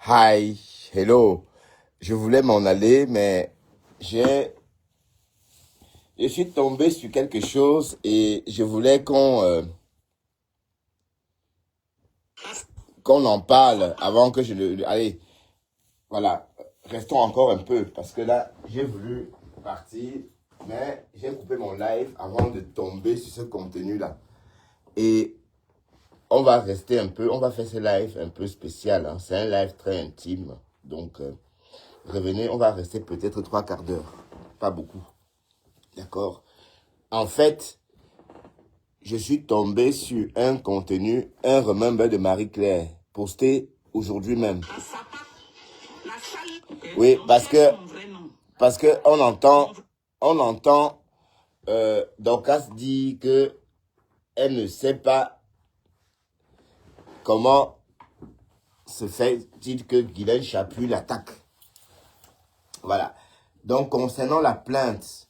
Hi, hello. Je voulais m'en aller, mais j'ai, je suis tombé sur quelque chose et je voulais qu'on en parle avant que allez, voilà, restons encore un peu parce que là, j'ai voulu partir, mais j'ai coupé mon live avant de tomber sur ce contenu-là. Et on va rester un peu, on va faire ce live un peu spécial, hein. C'est un live très intime, donc revenez, on va rester peut-être 3 quarts d'heure, pas beaucoup. D'accord. En fait, je suis tombé sur un contenu, un remember de Marie-Claire, posté aujourd'hui même. Oui, parce que on entend Dorcas dire que elle ne sait pas comment se fait-il que Guylaine Chaput l'attaque. Voilà. Donc, concernant la plainte,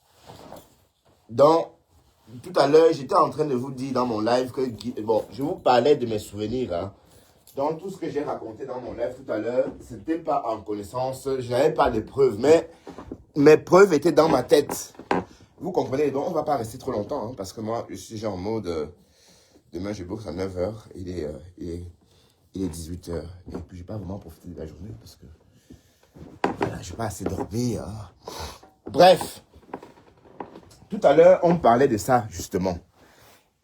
tout à l'heure, j'étais en train de vous dire dans mon live que, bon, je vous parlais de mes souvenirs, hein. Donc, tout ce que j'ai raconté dans mon live tout à l'heure, c'était pas en connaissance, je n'avais pas de preuves, mais mes preuves étaient dans ma tête. Vous comprenez? Donc, on va pas rester trop longtemps, hein, parce que moi, je suis genre en mode, demain, je boxe à 9h, il est 18h, et puis j'ai pas vraiment profité de la journée, parce que, voilà, j'ai pas assez dormi, hein. Bref. Tout à l'heure, on parlait de ça, justement.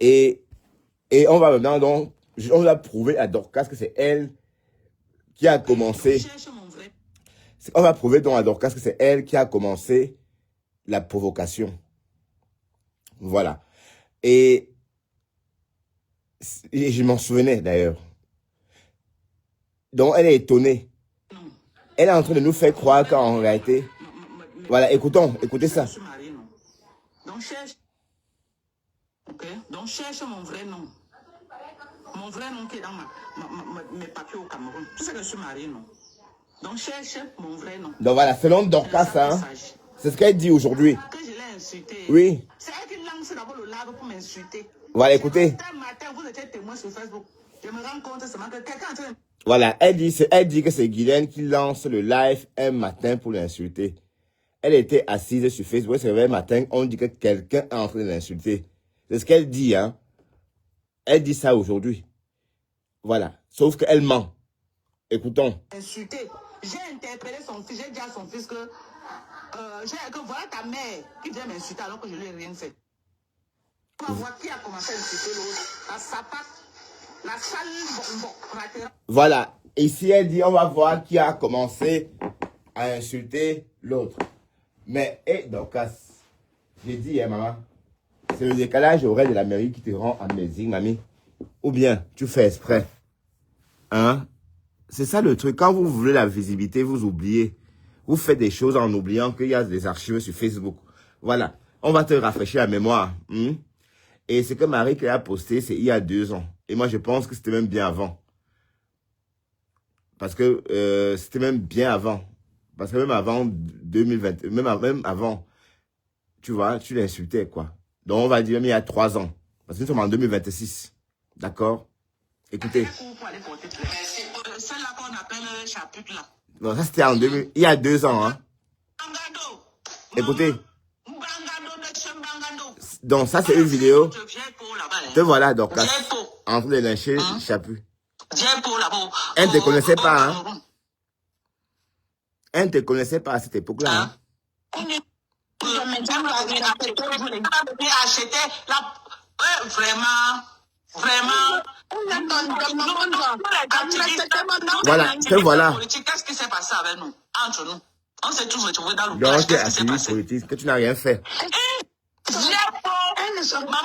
Et on va maintenant, donc, on va prouver à Dorcas que c'est elle qui a commencé. On va prouver donc à Dorcas que c'est elle qui a commencé la provocation. Voilà. Et je m'en souvenais d'ailleurs. Donc, elle est étonnée. Elle est en train de nous faire croire qu'en réalité... Voilà, écoutez ça. Donc cherche mon vrai nom. Mon vrai nom qui est dans mes papiers au Cameroun. Tu sais que je suis mariée, non? Donc cherche mon vrai nom. Donc voilà, selon Dorcas, hein, c'est ce qu'elle dit aujourd'hui. Que je l'ai insulté. Oui. C'est elle qui lance d'abord le live pour m'insulter. Voilà, écoutez. Ce matin, vous étiez témoin sur Facebook. Je me rends compte seulement que quelqu'un est en train de... Voilà, elle dit que c'est Guylaine qui lance le live un matin pour l'insulter. Elle était assise sur Facebook, elle se réveille un matin, on dit que quelqu'un est en train de l'insulter. C'est ce qu'elle dit, hein. Elle dit ça aujourd'hui. Voilà, sauf qu'elle ment. Écoutons. Insulté. J'ai interpellé son fils, j'ai dit à son fils que... voilà ta mère qui vient m'insulter alors que je ne lui ai rien fait. On va voir qui a commencé à insulter l'autre. La sapate, la sale bonbon. Voilà, ici elle dit on va voir qui a commencé à insulter l'autre. Mais, Dorcas, j'ai dit, hein, maman, c'est le décalage horaire de la mairie qui te rend amazing, mamie. Ou bien, tu fais exprès. Hein? C'est ça le truc. Quand vous voulez la visibilité, vous oubliez. Vous faites des choses en oubliant qu'il y a des archives sur Facebook. Voilà. On va te rafraîchir la mémoire. Et ce que Marie-Claire a posté, c'est il y a 2 ans. Et moi, je pense que c'était même bien avant. Parce que c'était même bien avant. Parce que même avant 2020, même avant, tu vois, tu l'insultais, quoi. Donc, on va dire même il y a 3 ans. Parce que nous sommes en 2026. D'accord? Écoutez. Celle-là qu'on appelle chapitre là. Non, ça c'était en 2000, il y a 2 ans, hein. Écoutez. Donc, ça c'est une vidéo. Te voilà, Dorcas. En train de lyncher Chaput. Elle ne te connaissait pas, hein. Elle ne te connaissait pas à cette époque-là, hein. Voilà, te voilà. Qu'est-ce qui s'est passé avec nous, entre nous? On s'est tous retrouvés dans le donc, tu es activiste politique, que tu n'as rien fait. Maman,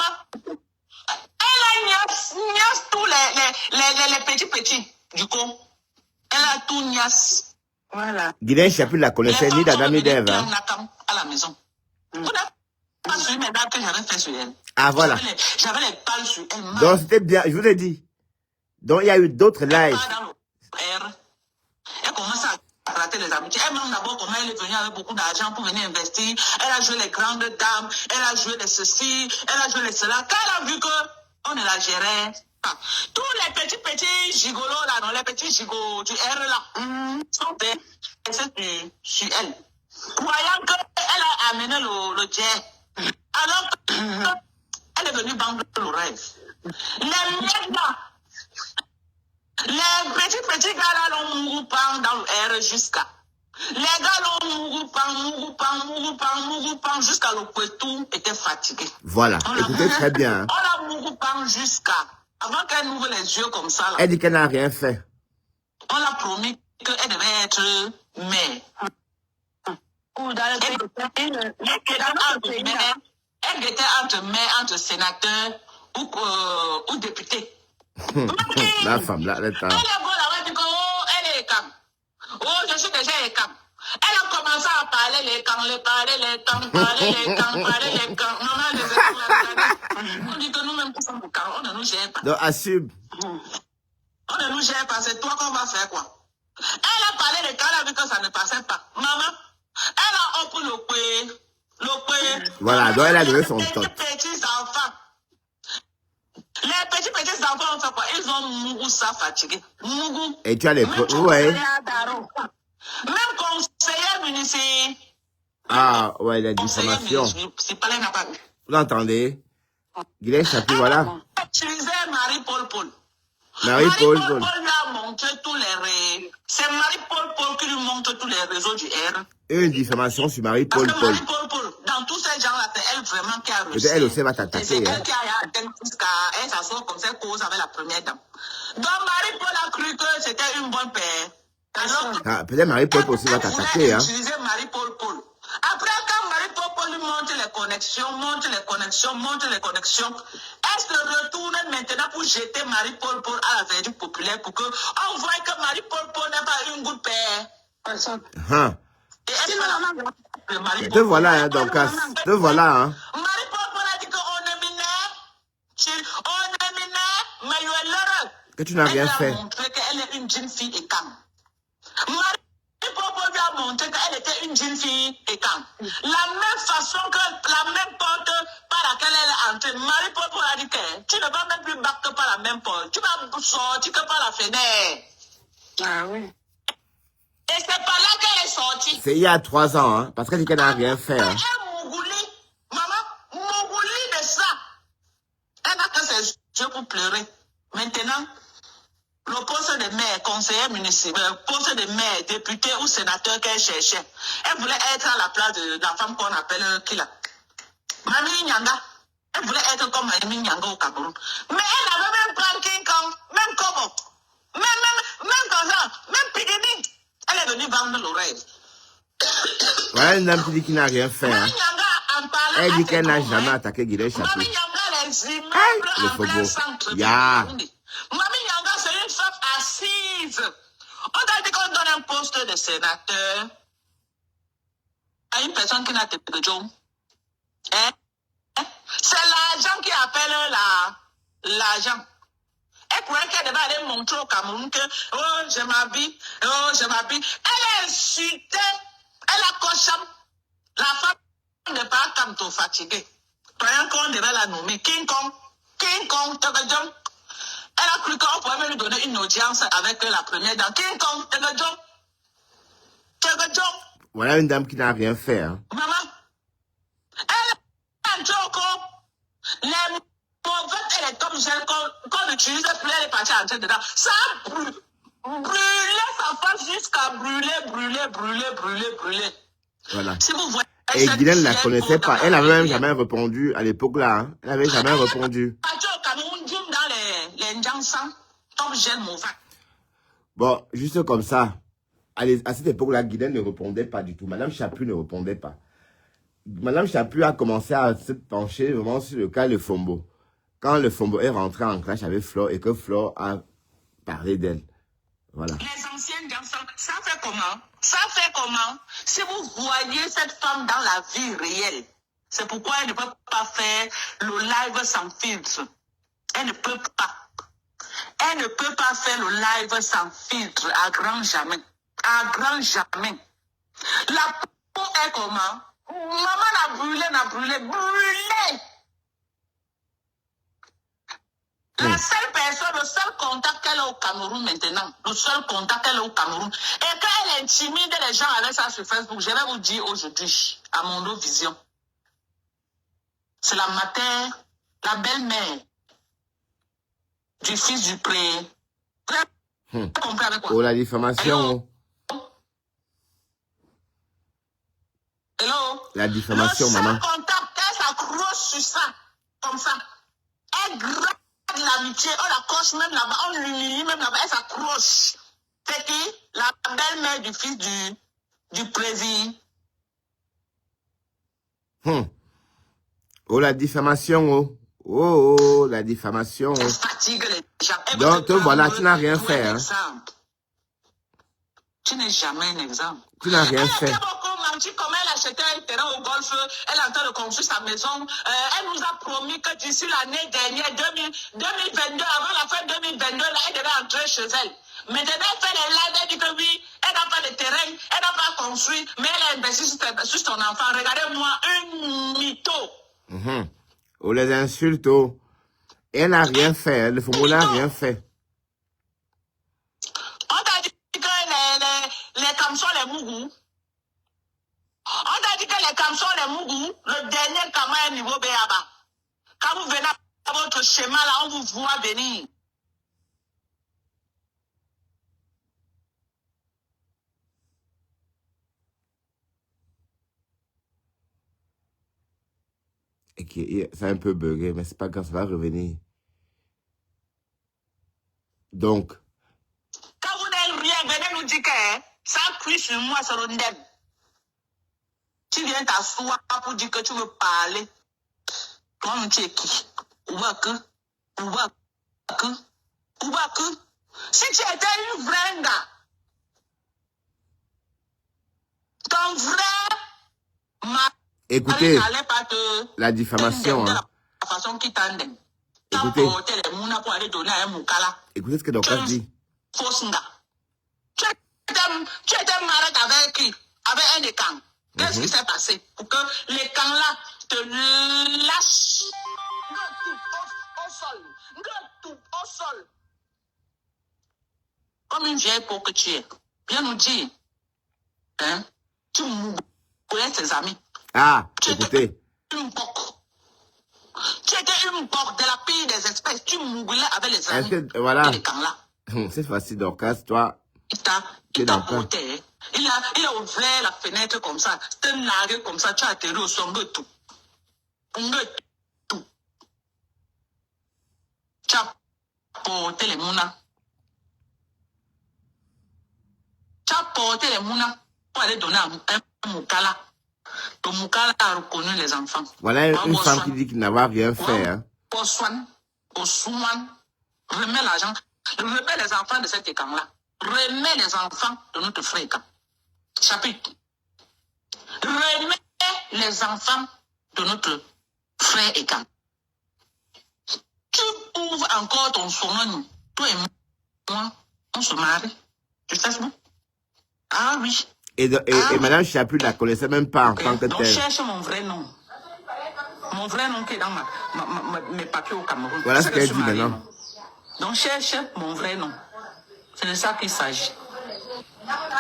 elle a niasse tous les petits du con. Elle a tout niasse. Voilà. Guylaine Chaput la connaissait ni d'Adam ni d'Ève, hein. À la maison. Vous n'avez pas suivi mes dates que j'avais fait sur elle. Ah, voilà. J'avais les balles sur elle. Donc, c'était bien, je vous l'ai dit. Donc, il y a eu d'autres lives. Elle commence à rater les amitiés. Elle-même d'abord, comment elle est venue avec beaucoup d'argent pour venir investir. Elle a joué les grandes dames. Elle a joué les ceci. Elle a joué les cela. Quand elle a vu qu'on ne la gérait Tous les petits gigolos là, non, les petits gigolos du R là, sont des sur elle. Croyant qu'elle a amené le jet. Alors qu'elle est venue vendre l'oreille. Les mecs là, les petits gars là l'ont mouru dans le R jusqu'à. Les gars l'ont mouru jusqu'à le Kwetou était fatigué. Voilà, écoutez très bien. On a mouru jusqu'à. Avant qu'elle ouvre les yeux comme ça là. Elle dit qu'elle n'a rien fait. On l'a promis qu'elle devait être mère. Ou dans le pays. Elle était entre mère, entre sénateur ou député. La femme là, elle est Elle est bonne, elle dit que elle est calme. Oh, je suis déjà calme. Elle a commencé à parler les camps. Maman, on dit que nous-mêmes, nous sommes au camp, on ne nous gère pas. Donc, assume. On ne nous gère pas, c'est toi qu'on va faire quoi. Elle a parlé de camp, elle a vu que ça ne passait pas. Maman, elle a offert le coué. Voilà, donc elle a donné son Les top. petits enfants. Les petits enfants ont fait quoi? Ils ont mouru ça fatigué. Mouru. Et tu as les preuves. Ouais. Même conseiller municipal. Ah, ouais, la diffamation. Vous entendez? Guylaine Chapuis, voilà. Utilisé Marie-Paul. Marie-Paul lui a montré tous les... C'est Marie-Paul qui lui montre tous les réseaux du R. Une diffamation sur Marie-Paul. Marie-Paul, dans tous ces gens-là, c'est elle vraiment qui a réussi. Elle aussi va t'attaquer. C'est elle qui a atteint jusqu'à elle s'assoit comme ça cause avec la première dame. Donc Marie-Paul a cru que c'était une bonne paire. Ah, peut-être Marie-Paul aussi va t'attaquer. Hein. Utiliser Marie-Paul. Après, quand Marie-Paul lui montre les connexions, elle se retourne maintenant pour jeter Marie-Paul à la verdure populaire pour qu'on voit que Marie-Paul n'a pas une goutte paire. Et elle te voilà, hein, donc, te voilà, hein. Marie-Paul a dit qu'on est mineur, mais il est l'heureux. Que tu n'as rien fait. Elle a montré qu'elle est une jeune fille et calme. Marie-Paul lui a montré qu'elle était une jeune fille et calme. La même façon que la même porte par laquelle elle est entrée. Marie-Paul a dit que tu ne vas même plus battre par la même porte. Tu vas sortir que par la fenêtre. Ah oui. Et c'est par là qu'elle est sortie. C'est il y a 3 ans, hein, parce qu'elle dit qu'elle n'a rien fait. Hein. Elle Mougouli de ça. Elle n'a que ses yeux pour pleurer. Maintenant, le poste de maire, conseiller municipal, poste de maire, député ou sénateur qu'elle cherchait, elle voulait être à la place de la femme qu'on appelle Kila. Mamie Nyanga. Elle voulait être comme Mamie Nyanga au Cameroun. Mais elle n'avait même pas King Kong, même Kobo, même Gaza, même Pigini. Elle est venue vendre l'oreille. Voilà une dame qui dit qu'il n'a rien fait. Hein. Elle dit qu'elle n'a jamais attaqué Guylaine Chapuis. Le faubourg. Ya. Mamie Nyanga, c'est une femme assise. On t'a dit qu'on donne un poste de sénateur à une personne qui n'a pas de job. C'est l'agent qui appelle l'agent. Elle croyait qu'elle devait aller montrer au Cameroun que je m'habille. Elle est insultée. Elle a coché. La femme n'est pas comme tout fatiguée. Croyant qu'on devait la nommer King Kong, Tegadjong. Elle a cru qu'on pouvait lui donner une audience avec la première dame. King Kong, Tegadjong. Voilà une dame qui n'a rien fait. Hein. Maman, elle a un les mauvaises et les top gel qu'on utilise pour les parties entrer dedans. Ça a brûlé sa face jusqu'à brûler. Voilà. Si vous voyez, et Guylaine ne la connaissait pas. Elle n'avait même jamais répondu à l'époque là. Hein. Elle n'avait jamais répondu. Bon, juste comme ça. À cette époque-là, Guylaine ne répondait pas du tout. Madame Chapuis ne répondait pas. Madame Chapuis a commencé à se pencher vraiment sur le cas de Fombo. Quand le Fombo est rentré en clash avec Flore et que Flore a parlé d'elle. Voilà. Les anciennes danseurs, ça fait comment? Si vous voyez cette femme dans la vie réelle, c'est pourquoi elle ne peut pas faire le live sans filtre. Elle ne peut pas. Elle ne peut pas faire le live sans filtre à grand jamais. La peau est comment? Maman n'a brûlé. La seule personne, le seul contact qu'elle a au Cameroun maintenant, le seul contact qu'elle a au Cameroun, et quand elle intimide les gens avec ça sur Facebook, je vais vous dire aujourd'hui, à mon autre vision, c'est la mère, la belle-mère du fils du pré. Vous avez compris avec quoi? Oh, la diffamation. Hello? La diffamation, maman. Le seul contact, elle s'accroche sur ça, comme ça. Elle gratte l'amitié, on la coche même là-bas, on l'humilie même là-bas, elle s'accroche. C'est qui? La belle-mère du fils du président. Oh, la diffamation, oh. Oh, la diffamation. Elle fatigue les gens. Donc, voilà, tu n'as rien fait. Hein. Tu n'es jamais un exemple. Tu n'as rien fait. Elle a beaucoup menti, comme elle achetait un terrain au golf, elle est en train de construire sa maison. Elle nous a promis que d'ici l'année dernière, 2022, avant la fin 2022, là, elle devait entrer chez elle. Maintenant, elle fait les lives, elle dit que oui, elle n'a pas de terrain, elle n'a pas construit, mais elle a investi sur son enfant. Regardez-moi, une mytho. Oh, les insultes, oh. Elle n'a rien fait, le Fombo n'a rien fait. On t'a dit que les Kamsons, les Mougou. On t'a dit que les Kamsons, les Mougou, le dernier Kama est niveau Béaba. Quand vous venez à votre schéma là, on vous voit venir. Okay, c'est un peu bugué, mais c'est pas grave, ça va revenir. Donc. Quand vous n'êtes rien, venez nous dire que ça cuit sur moi, c'est le ndem. Tu viens t'asseoir pour dire que tu veux parler. Toi, tu es qui? Ou si tu étais une vraie gars, ton vrai écoutez, n'allait pas te la diffamation. Hein. La façon qui t'endait. Écoutez. Pour aller donner à un moukala. Écoutez ce que Dorcas dit. Fausse gars. Tu étais marié avec qui? Avec un des camps. Qu'est-ce qui s'est passé pour que les camps-là te lâchent au sol. Comme une vieille peau que tu es. Viens nous dire. Hein? Tu moulais tes amis. Ah, écoutez. Une boque. Tu étais une boque de la pire des espèces. Tu moulais avec les amis. Que, voilà. Les camps-là. C'est facile, Dorcas, toi. Il t'a porté. Il a ouvert la fenêtre comme ça. C'était largué comme ça. Tu as atterri au son de tout. Tu as porté les mounas. Tu as porté les mounas pour aller donner à un moukala. Le moukala a reconnu les enfants. Voilà une femme qui dit qu'il n'a rien fait. Hein. Au soin, remets l'argent. Remets les enfants de cet écran-là. Remets les enfants de notre frère. Chapitre. Remets les enfants de notre frère écran. Tu ouvres encore ton surnom. Toi et moi, on se marie. Tu sais ça? Ah oui. Et Madame Chaput ne la connaissait même pas en tant que telle. Donc cherche mon vrai nom. Mon vrai nom qui est dans mes papiers au Cameroun. Voilà ce qu'elle dit maintenant. Donc cherche mon vrai nom. C'est de ça qu'il s'agit.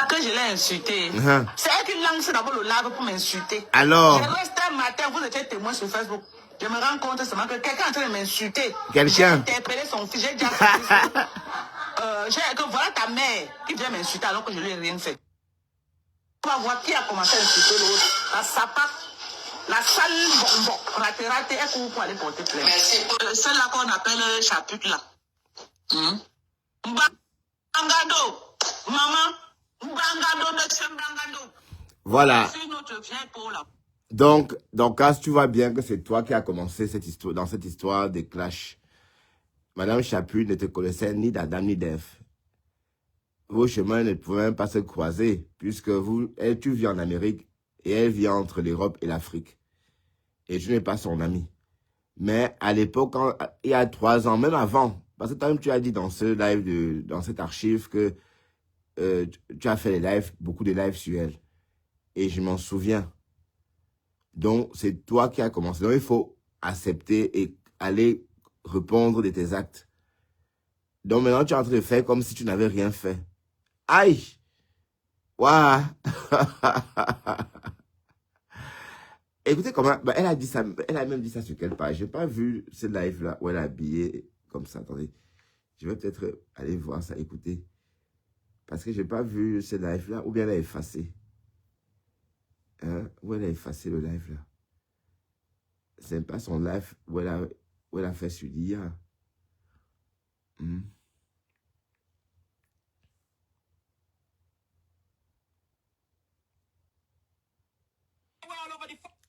Que je l'ai insulté. C'est elle qui lance d'abord le live pour m'insulter. Alors. Je reste un matin, vous étiez témoin sur Facebook. Je me rends compte seulement que quelqu'un est en train de m'insulter. Quelqu'un. J'ai interpellé son fils, j'ai déjà fait. Que voilà ta mère qui vient m'insulter alors que je lui ai rien fait. On va voir qui a commencé à insulter l'autre. La sapac, la sale bonbon, raté, elle court pour aller porter plainte. Celle-là qu'on appelle Chaput là. Bangado, maman, Bangado, Bangado. Voilà. Donc, tu vois bien que c'est toi qui as commencé cette histoire, dans cette histoire des clashs. Madame Chaput ne te connaissait ni d'Adam ni d'Ève. Vos chemins ne pouvaient même pas se croiser, puisque tu vis en Amérique et elle vit entre l'Europe et l'Afrique. Et je n'ai pas son ami. Mais à l'époque, il y a 3 ans, même avant, parce que toi-même tu as dit dans ce live, dans cette archive que tu as fait des lives, beaucoup de lives sur elle. Et je m'en souviens. Donc, c'est toi qui as commencé. Donc, il faut accepter et aller répondre de tes actes. Donc maintenant, tu es en train de faire comme si tu n'avais rien fait. Aïe! Waouh! Écoutez comment... bah, elle a dit ça, elle a même dit ça sur quelle page? Je n'ai pas vu ce live-là où elle est habillée comme ça. Attendez. Je vais peut-être aller voir ça, écouter. Parce que je n'ai pas vu ce live-là, ou bien elle a effacé. Hein? Où elle a effacé le live-là. C'est pas son live où elle a fait sur l'IA.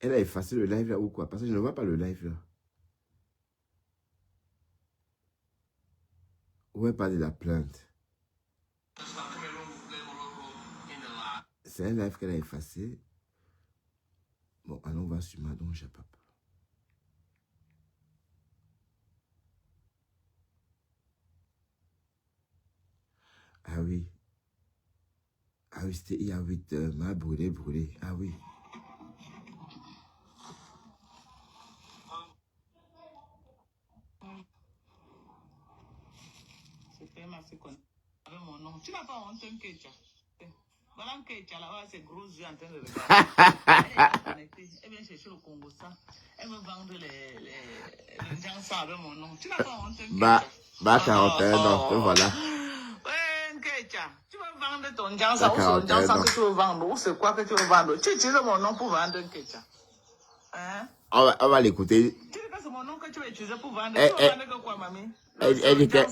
Elle a effacé le live là ou quoi? Parce que je ne vois pas le live là. Où elle parle de la plainte. C'est un live qu'elle a effacé. Bon, allons voir sur Madon Japap. Ah oui. Ah oui, c'était il y a 8 heures. M'a brûlé. Ah oui. C'était ma fille avec mon nom. Tu n'as pas honte, un Kecha. Voilà un Kecha là-bas, ses gros yeux en train de regarder. Elle vient chercher le Congo ça. Elle veut vendre les gens ça avec mon nom. Tu n'as pas honte, un Kecha. Bah 41, donc voilà. Ouais, Kecha. Tu vas vendre ton gens ça ou son gens ça que tu veux vendre ou c'est quoi que tu veux vendre. Tu utilises mon nom pour vendre un Kecha. Hein? On va l'écouter. Tu dis que c'est mon nom que tu vas utiliser pour vendre. Tu veux vendre que quoi, mamie? Elle dit que...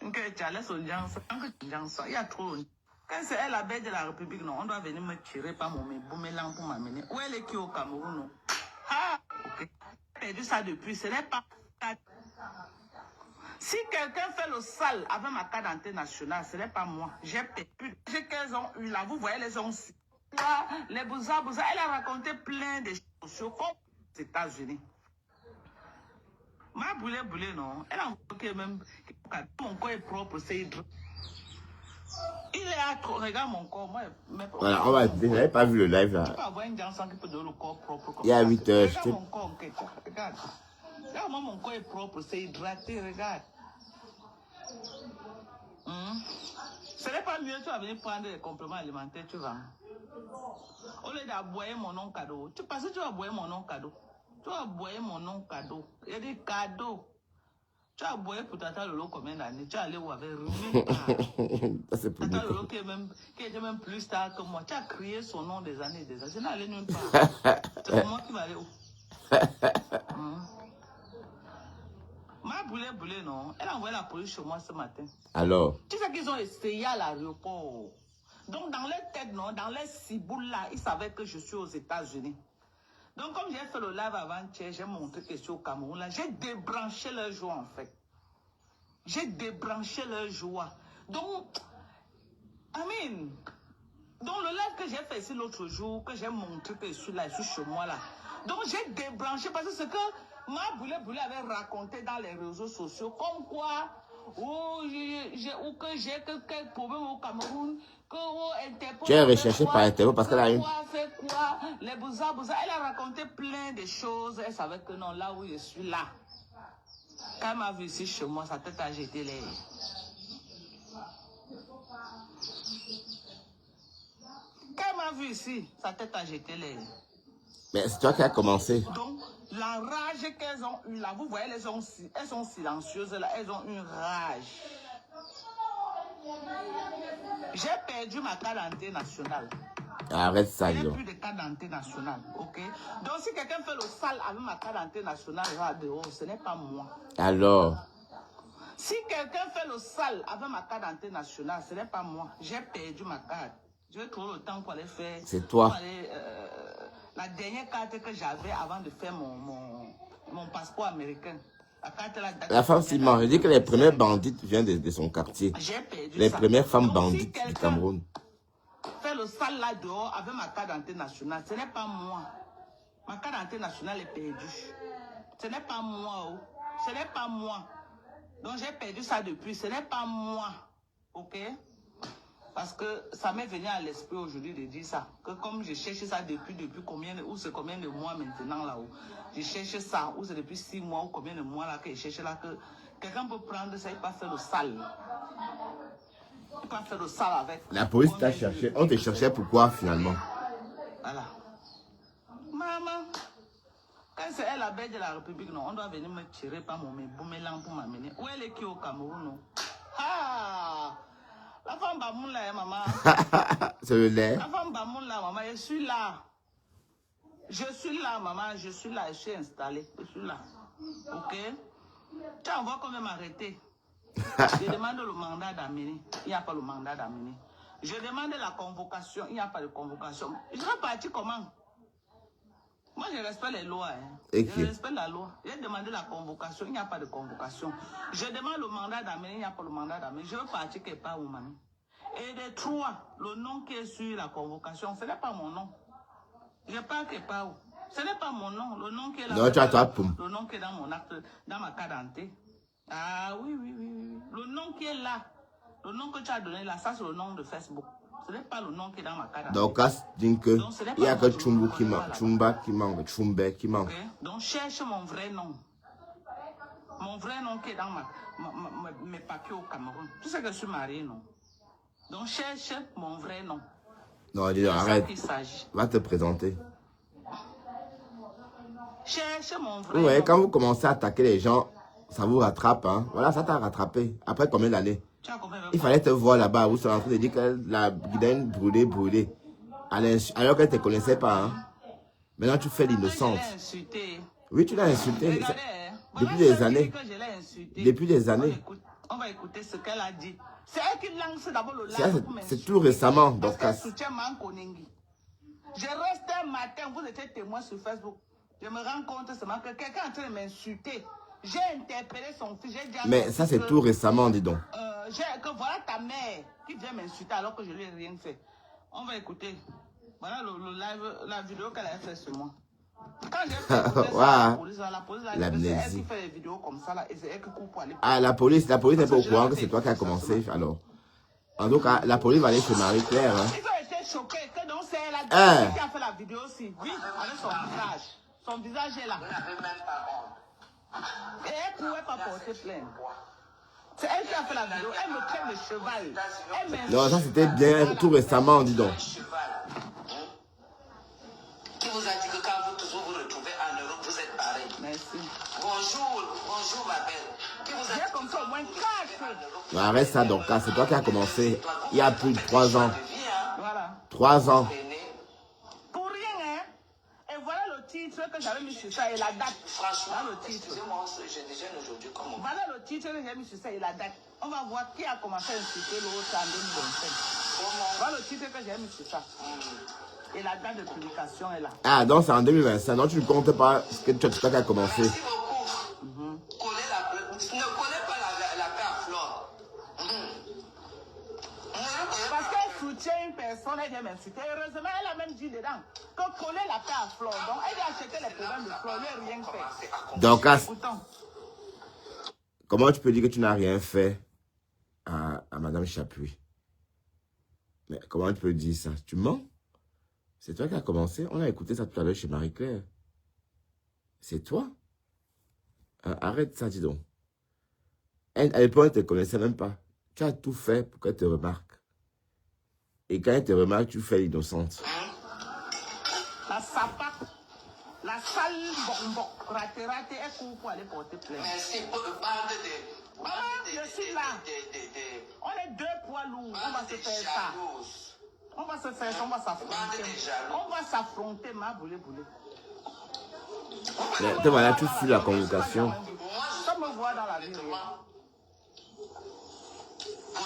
Il y a trop. Quand c'est elle la bête de la République, non, on doit venir me tirer par mon boomerang pour m'amener. Où elle est qui au Cameroun, non? Ah, ok. J'ai perdu ça depuis, ce n'est pas... Si quelqu'un fait le sale avec ma carte d'identité nationale, ce n'est pas moi. J'ai perdu. J'ai qu'elles ont eu là, vous voyez les ont les bouzas, elle a raconté plein de choses comme aux États-Unis. Ma boulé, non. Elle a envoyé même mon corps est propre, c'est hydre. Il est à regarde mon corps. Moi, voilà, on va écouter. Je n'avais pas vu le live là. Tu peux avoir une danse qui peut donner le corps propre. Il y a 8 heures. Regarde mon corps, regarde. Regarde, moi, mon corps est propre, c'est hydraté, regarde. Ce n'est pas mieux, tu vas venir prendre des compléments alimentaires, tu vas. Au lieu d'aboyer mon nom cadeau, tu penses que tu vas aboyer mon nom cadeau. Tu vas aboyer mon nom cadeau. Il y a des cadeaux. Tu as aboyé pour Tata Lolo combien d'années? Tu es allé où avec Tata Lolo qui était même plus tard que moi. Tu as crié son nom des années et des années. Je n'ai allé nulle part. C'est moi qui vais aller où? Ma boulé, non. Elle a envoyé la police chez moi ce matin. Alors? Tu sais qu'ils ont essayé à l'aéroport. Donc, dans leur tête, non, dans leur ciboule là, ils savaient que je suis aux États-Unis. Donc, comme j'ai fait le live avant-hier, j'ai montré que je suis au Cameroun là. J'ai débranché leur joie en fait. J'ai débranché leur joie. Donc, Amin. Donc, le live que j'ai fait ici l'autre jour, que j'ai montré que je suis là, je suis chez moi là. Donc, j'ai débranché parce que ce que ma boulé avait raconté dans les réseaux sociaux, comme quoi, ou que j'ai quelques problèmes au Cameroun, que Interpol. Tu es recherché par Interpol parce qu'elle a une. Fait quoi, les bouza. Elle a raconté plein de choses. Elle savait que non, là où je suis là. Quand elle m'a vu ici chez moi, sa tête a jeté les. Quand elle m'a vu ici, sa tête a jeté les. Mais c'est toi qui as commencé. Donc, la rage qu'elles ont eue là, vous voyez, elles sont silencieuses là, elles ont une rage. J'ai perdu ma carte d'identité nationale. Arrête ça, je n'ai yo. plus de carte d'identité nationale, ok? Donc, si quelqu'un fait le sale avec ma carte d'identité nationale, là dehors, ce n'est pas moi. Alors? Si quelqu'un fait le sale avec ma carte d'identité nationale, ce n'est pas moi. J'ai perdu ma carte. Je vais trouver le temps pour aller faire. C'est toi. La dernière carte que j'avais avant de faire mon passeport américain. La carte La femme Simon, je dis que les premières bandites viennent de son quartier. J'ai perdu les ça. premières femmes Donc, bandites si du Cameroun. Fait le sale là dehors avec ma carte d'identité nationale, ce n'est pas moi. Ma carte d'identité nationale est perdue. Ce n'est pas moi. Oh. Ce n'est pas moi. Donc j'ai perdu ça depuis. Ce n'est pas moi. Ok? Parce que ça m'est venu à l'esprit aujourd'hui de dire ça. Que comme je cherche ça depuis combien de, ou c'est combien de mois maintenant là-haut. Je cherche ça, ou c'est depuis 6 mois ou combien de mois là que je cherche là, que quelqu'un peut prendre ça et pas faire le sale. Il peut faire le sale avec. La police t'a cherché. On te cherchait pourquoi finalement? Voilà. Maman, quand c'est elle la bête de la République, non, on doit venir me tirer par mon boomerang pour m'amener. Où elle est qui au Cameroun, non? Ah! La femme Bamoun là, maman. C'est le lait. La femme Bamoun là, maman, je suis là. Je suis là, maman, je suis là, je suis installée. Je suis là. Ok? Tu envoies quand même m'arrêter. Je demande le mandat d'amener. Il n'y a pas le mandat d'amener. Je demande la convocation. Il n'y a pas de convocation. Je vais partir comment? Moi, je respecte les lois. Hein. Okay. Je respecte la loi. J'ai demandé la convocation. Il n'y a pas de convocation. Je demande le mandat d'amener. Il n'y a pas le mandat d'amener. Je veux partir quelque part où, mamie. Et de 3, le nom qui est sur la convocation, ce n'est pas mon nom. Je pars quelque part où. Ce n'est pas mon nom. Le nom qui est là. Non, tu as toi. Le nom qui est dans mon acte, dans ma carte d'identité. Ah oui, oui, oui, oui. Le nom qui est là. Le nom que tu as donné là, ça c'est le nom de Facebook. Ce n'est pas le nom qui est dans ma carte. Donc, il n'y a que Chumba qui manque. Chumbe qui manque. Okay. Donc, cherche mon vrai nom. Mon vrai nom qui est dans mes papiers au Cameroun. Tu sais que je suis mariée, non? Donc, cherche mon vrai nom. Non, dis donc, arrête. s'agit. Va te présenter. Cherche mon vrai Ouais, nom. quand vous commencez à attaquer les gens, ça vous rattrape. Hein. Voilà, ça t'a rattrapé. Après combien d'années? Il fallait te voir là-bas où tu es en train de dire que la guidaine brûlée. Alors qu'elle ne te connaissait pas. Hein. Maintenant, tu fais l'innocente. Oui, tu l'as insulté. Regardez, Depuis des années. Depuis des on années. On va écouter ce qu'elle a dit. C'est elle qui lance d'abord le live. C'est tout récemment. Parce Donc, qu'elle soutient Mankonengi. Je reste un matin, vous étiez témoin sur Facebook. Je me rends compte seulement que quelqu'un est en train de m'insulter. J'ai interpellé son fils. Mais ça, c'est tout récemment, dis donc. Que voilà ta mère qui vient m'insulter alors que je ne lui ai rien fait. On va écouter. Voilà le live, la vidéo qu'elle a fait sur moi. Quand j'ai fait la police, c'est elle qui fait les vidéos comme ça là, et c'est elle qui coupe pour aller. Ah, la police n'est pas au courant que c'est toi qui as commencé alors. En tout cas, la police va aller chez Marie-Claire. Hein. Ils ont été choqués que donc c'est elle qui a fait la vidéo aussi. Oui, avec son visage. Son visage est là. Et elle ne pouvait pas porter plainte. C'est elle qui a fait la vidéo. Elle me traite le cheval. Non, ça c'était bien tout récemment, dis donc. Qui vous a dit que quand vous retrouvez en Europe, vous êtes pareil. Merci. Bonjour ma belle. Qui vous a dit comme ça au moins 4. Arrête ça donc, c'est toi qui as commencé il y a plus de 3 ans. Voilà. 3 ans. Pour rien, hein. Et voilà le titre que j'avais mis sur ça et la date. Franchement, le titre. Excusez-moi, je déjeune aujourd'hui comme on. Voilà le titre que j'ai mis sur ça et la date. On va voir qui a commencé à insulter l'autre en 2025. Voilà le titre que j'ai mis sur ça. Et la date de publication est là. Ah, donc c'est en 2025. Donc tu ne comptes pas ce que tu as commencé. Merci beaucoup. Ne collez pas la paix à flore. Parce qu'elle soutient une personne, elle vient m'insulter. Heureusement, elle a même dit dedans que coller la paix à flore. Donc elle vient acheter les problèmes de flore, elle n'a rien fait. Donc, comment tu peux dire que tu n'as rien fait à Madame Chapuis? Mais comment tu peux dire ça? Tu mens? C'est toi qui as commencé. On a écouté ça tout à l'heure chez Marie-Claire. C'est toi. Arrête ça, dis donc. À l'époque, elle ne te connaissait même pas. Tu as tout fait pour qu'elle te remarque. Et quand elle te remarque, tu fais l'innocente. La sapac, la sale bonbon, raté, elle court pour aller porter plainte. Merci pour le bande de... Je suis là. On est 2 poids lourds. On va se faire ça. On va se faire ça, on va s'affronter. On va s'affronter, ma boulé. Te voilà, tu fuis la convocation. Ça me voit dans la vie. Pour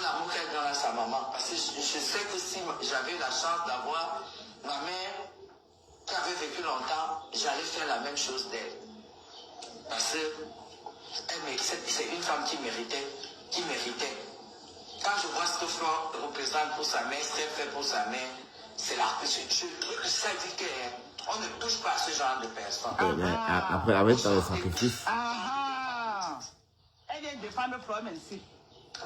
l'amour qu'elle donne à sa maman. Parce que je sais que si j'avais la chance d'avoir ma mère qui avait vécu longtemps, j'allais faire la même chose d'elle. Parce que c'est une femme qui méritait. Quand je vois ce que Flore représente pour sa mère, ce qu'elle fait pour sa mère, c'est là que ça dit qu'on ne touche pas à ce genre de personnes. Après, avec le sacrifice. Elle vient défendre Flore, merci.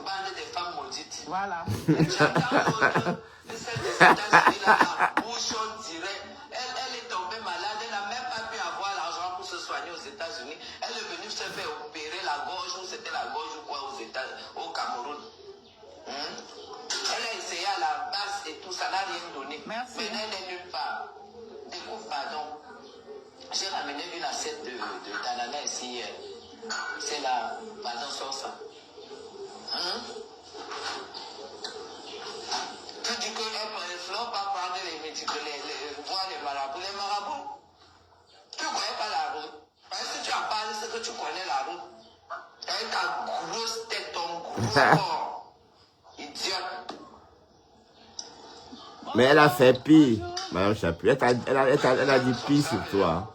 Bande des femmes maudites. Voilà. J'entends l'autre, celle des États-Unis, là, bouchon direct. Elle est tombée malade, elle n'a même pas pu avoir l'argent pour se soigner aux États-Unis. Elle est venue se faire opérer la gorge, ou c'était la gorge ou quoi au Cameroun. Elle a essayé à la base et tout, ça n'a rien donné. Merci. Mais elle n'est nulle part. Découvre, pardon. J'ai ramené une assiette d'ananas ici hier. C'est la, pardon, sur ça. Tu dis qu'elle ne faut pas prendre les médicaments, voir les marabouts. Les marabouts, tu ne connais pas la route. Parce que si tu en parles, c'est que tu connais la route. Avec ta grosse tête, ton gros corps. Idiote. Mais elle a fait pire, Madame Chapuis. Elle a dit pire sur toi.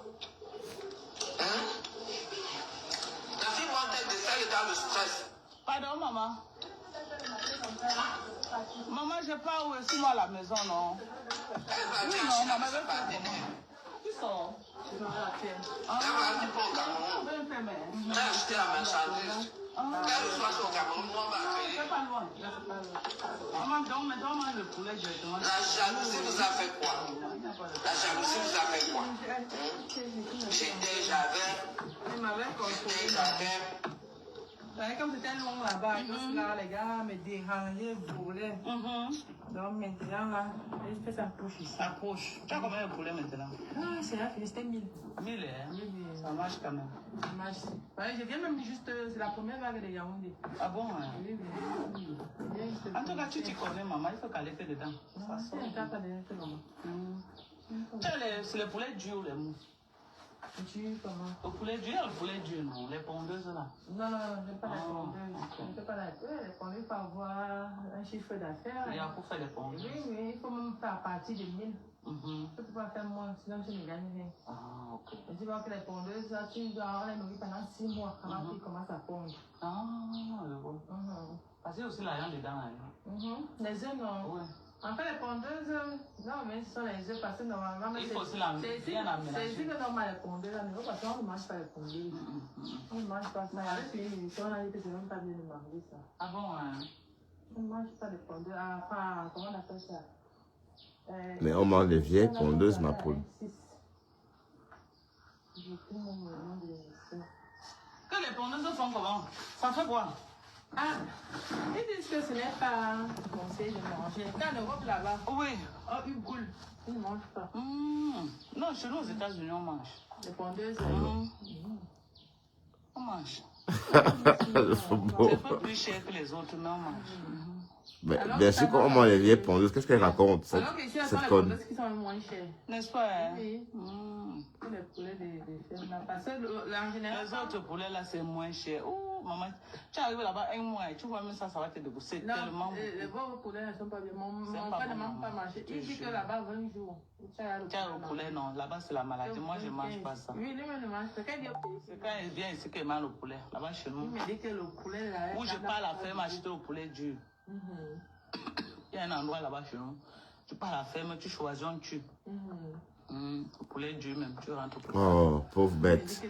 La fille monte de ça, elle est dans le stress. Pardon, maman. Maman, je pars aussi moi à la maison, non? Oui, non, maman, je vais pas t'aider. Qui sont? Elle va aller pour au Cameroun. Elle a acheté la marchandise. Quel soit au Cameroun, on va payer. C'est pas loin. Maman, donne-moi le poulet directement. La jalousie vous a fait quoi? La jalousie vous a fait quoi? Comme c'était long là-bas, là, les gars me dérangeaient, brûlaient. Donc maintenant, là, je fais sa poche ici. Sa poche. Tu as combien de poulets maintenant? Ah, c'est là, c'était 1000. 1000, hein? Oui. Ça marche quand même. Ça marche. Ouais, je viens même juste, c'est la première vague de Yaoundé. Ah bon? Hein? Oui. En tout cas, tu t'y connais, maman, il faut qu'elle ait fait dedans. Ça sort. C'est le poulet dur ou les mous? Tu comment? Le poulet dur, non? Les pondeuses là? Non, j'aime pas les pondeuses. Je ne fais pas les pondeuses, il faut avoir un chiffre d'affaires. Il y a pour faire les pondeuses. Oui, il faut même faire partie de 1000. Tu ne peux pas faire moins, sinon je ne gagne rien. Ah, ok. Et tu vois que les pondeuses, tu dois les nourrir pendant 6 mois avant qu'ils commencent à pondre. Ah, je vois. Parce qu'il y a aussi l'argent dedans. Les œufs, non. Oui. En fait, les pondeuses, non, mais ce sont les œufs parce que normalement. Il faut aussi la bien aménager. C'est ici que normalement les pondeuses, parce qu'on ne mange pas les pondeuses. On ne mange pas ça. Avec les émissions, on a dit que c'est même pas bien de manger ça. Ah bon, hein? On ne mange pas les pondeuses. Enfin, comment on appelle ça? Mais on mange les vieilles pondeuses, ma poule. Que les pondeuses font comment? Ça fait quoi? Ah, ils disent que ce n'est pas conseillé de manger. En Europe là-bas, oui. Oh, ils brûlent. Ils ne mangent pas. Non, chez nous aux États-Unis, on mange. Les pondeuses, on mange. C'est beau. C'est un peu plus cher que les autres, mais on mange. Bien sûr qu'on mange les vieilles pondeuses. Qu'est-ce qu'elle raconte? Alors que ici, on a les pondeuses qui sont moins chères. N'est-ce pas? Hein? Oui. Les poulets de ferme là. Parce que en général. Les autres poulets là, c'est moins cher. Oh, maman, tu arrives là-bas un mois et tu vois même ça va te dégoûter tellement. Les beaux poulets ne sont pas bien. Mon frère ne mange pas manger. Il dit que là-bas, 20 jours. Tu as le poulet, non. Là-bas, c'est la maladie. Moi, je ne mange pas ça. Oui, lui-même ne mange pas. C'est quand il vient ici qu'il mange le poulet. Là-bas, chez nous. Il me dit que le poulet là. Où je pars à la ferme acheter le poulet dur. Il y a un endroit là-bas chez nous. Tu pars à la ferme, tu choisis un tube. Le poulet dur même, tu rentres au poulet. Oh, pauvre bête.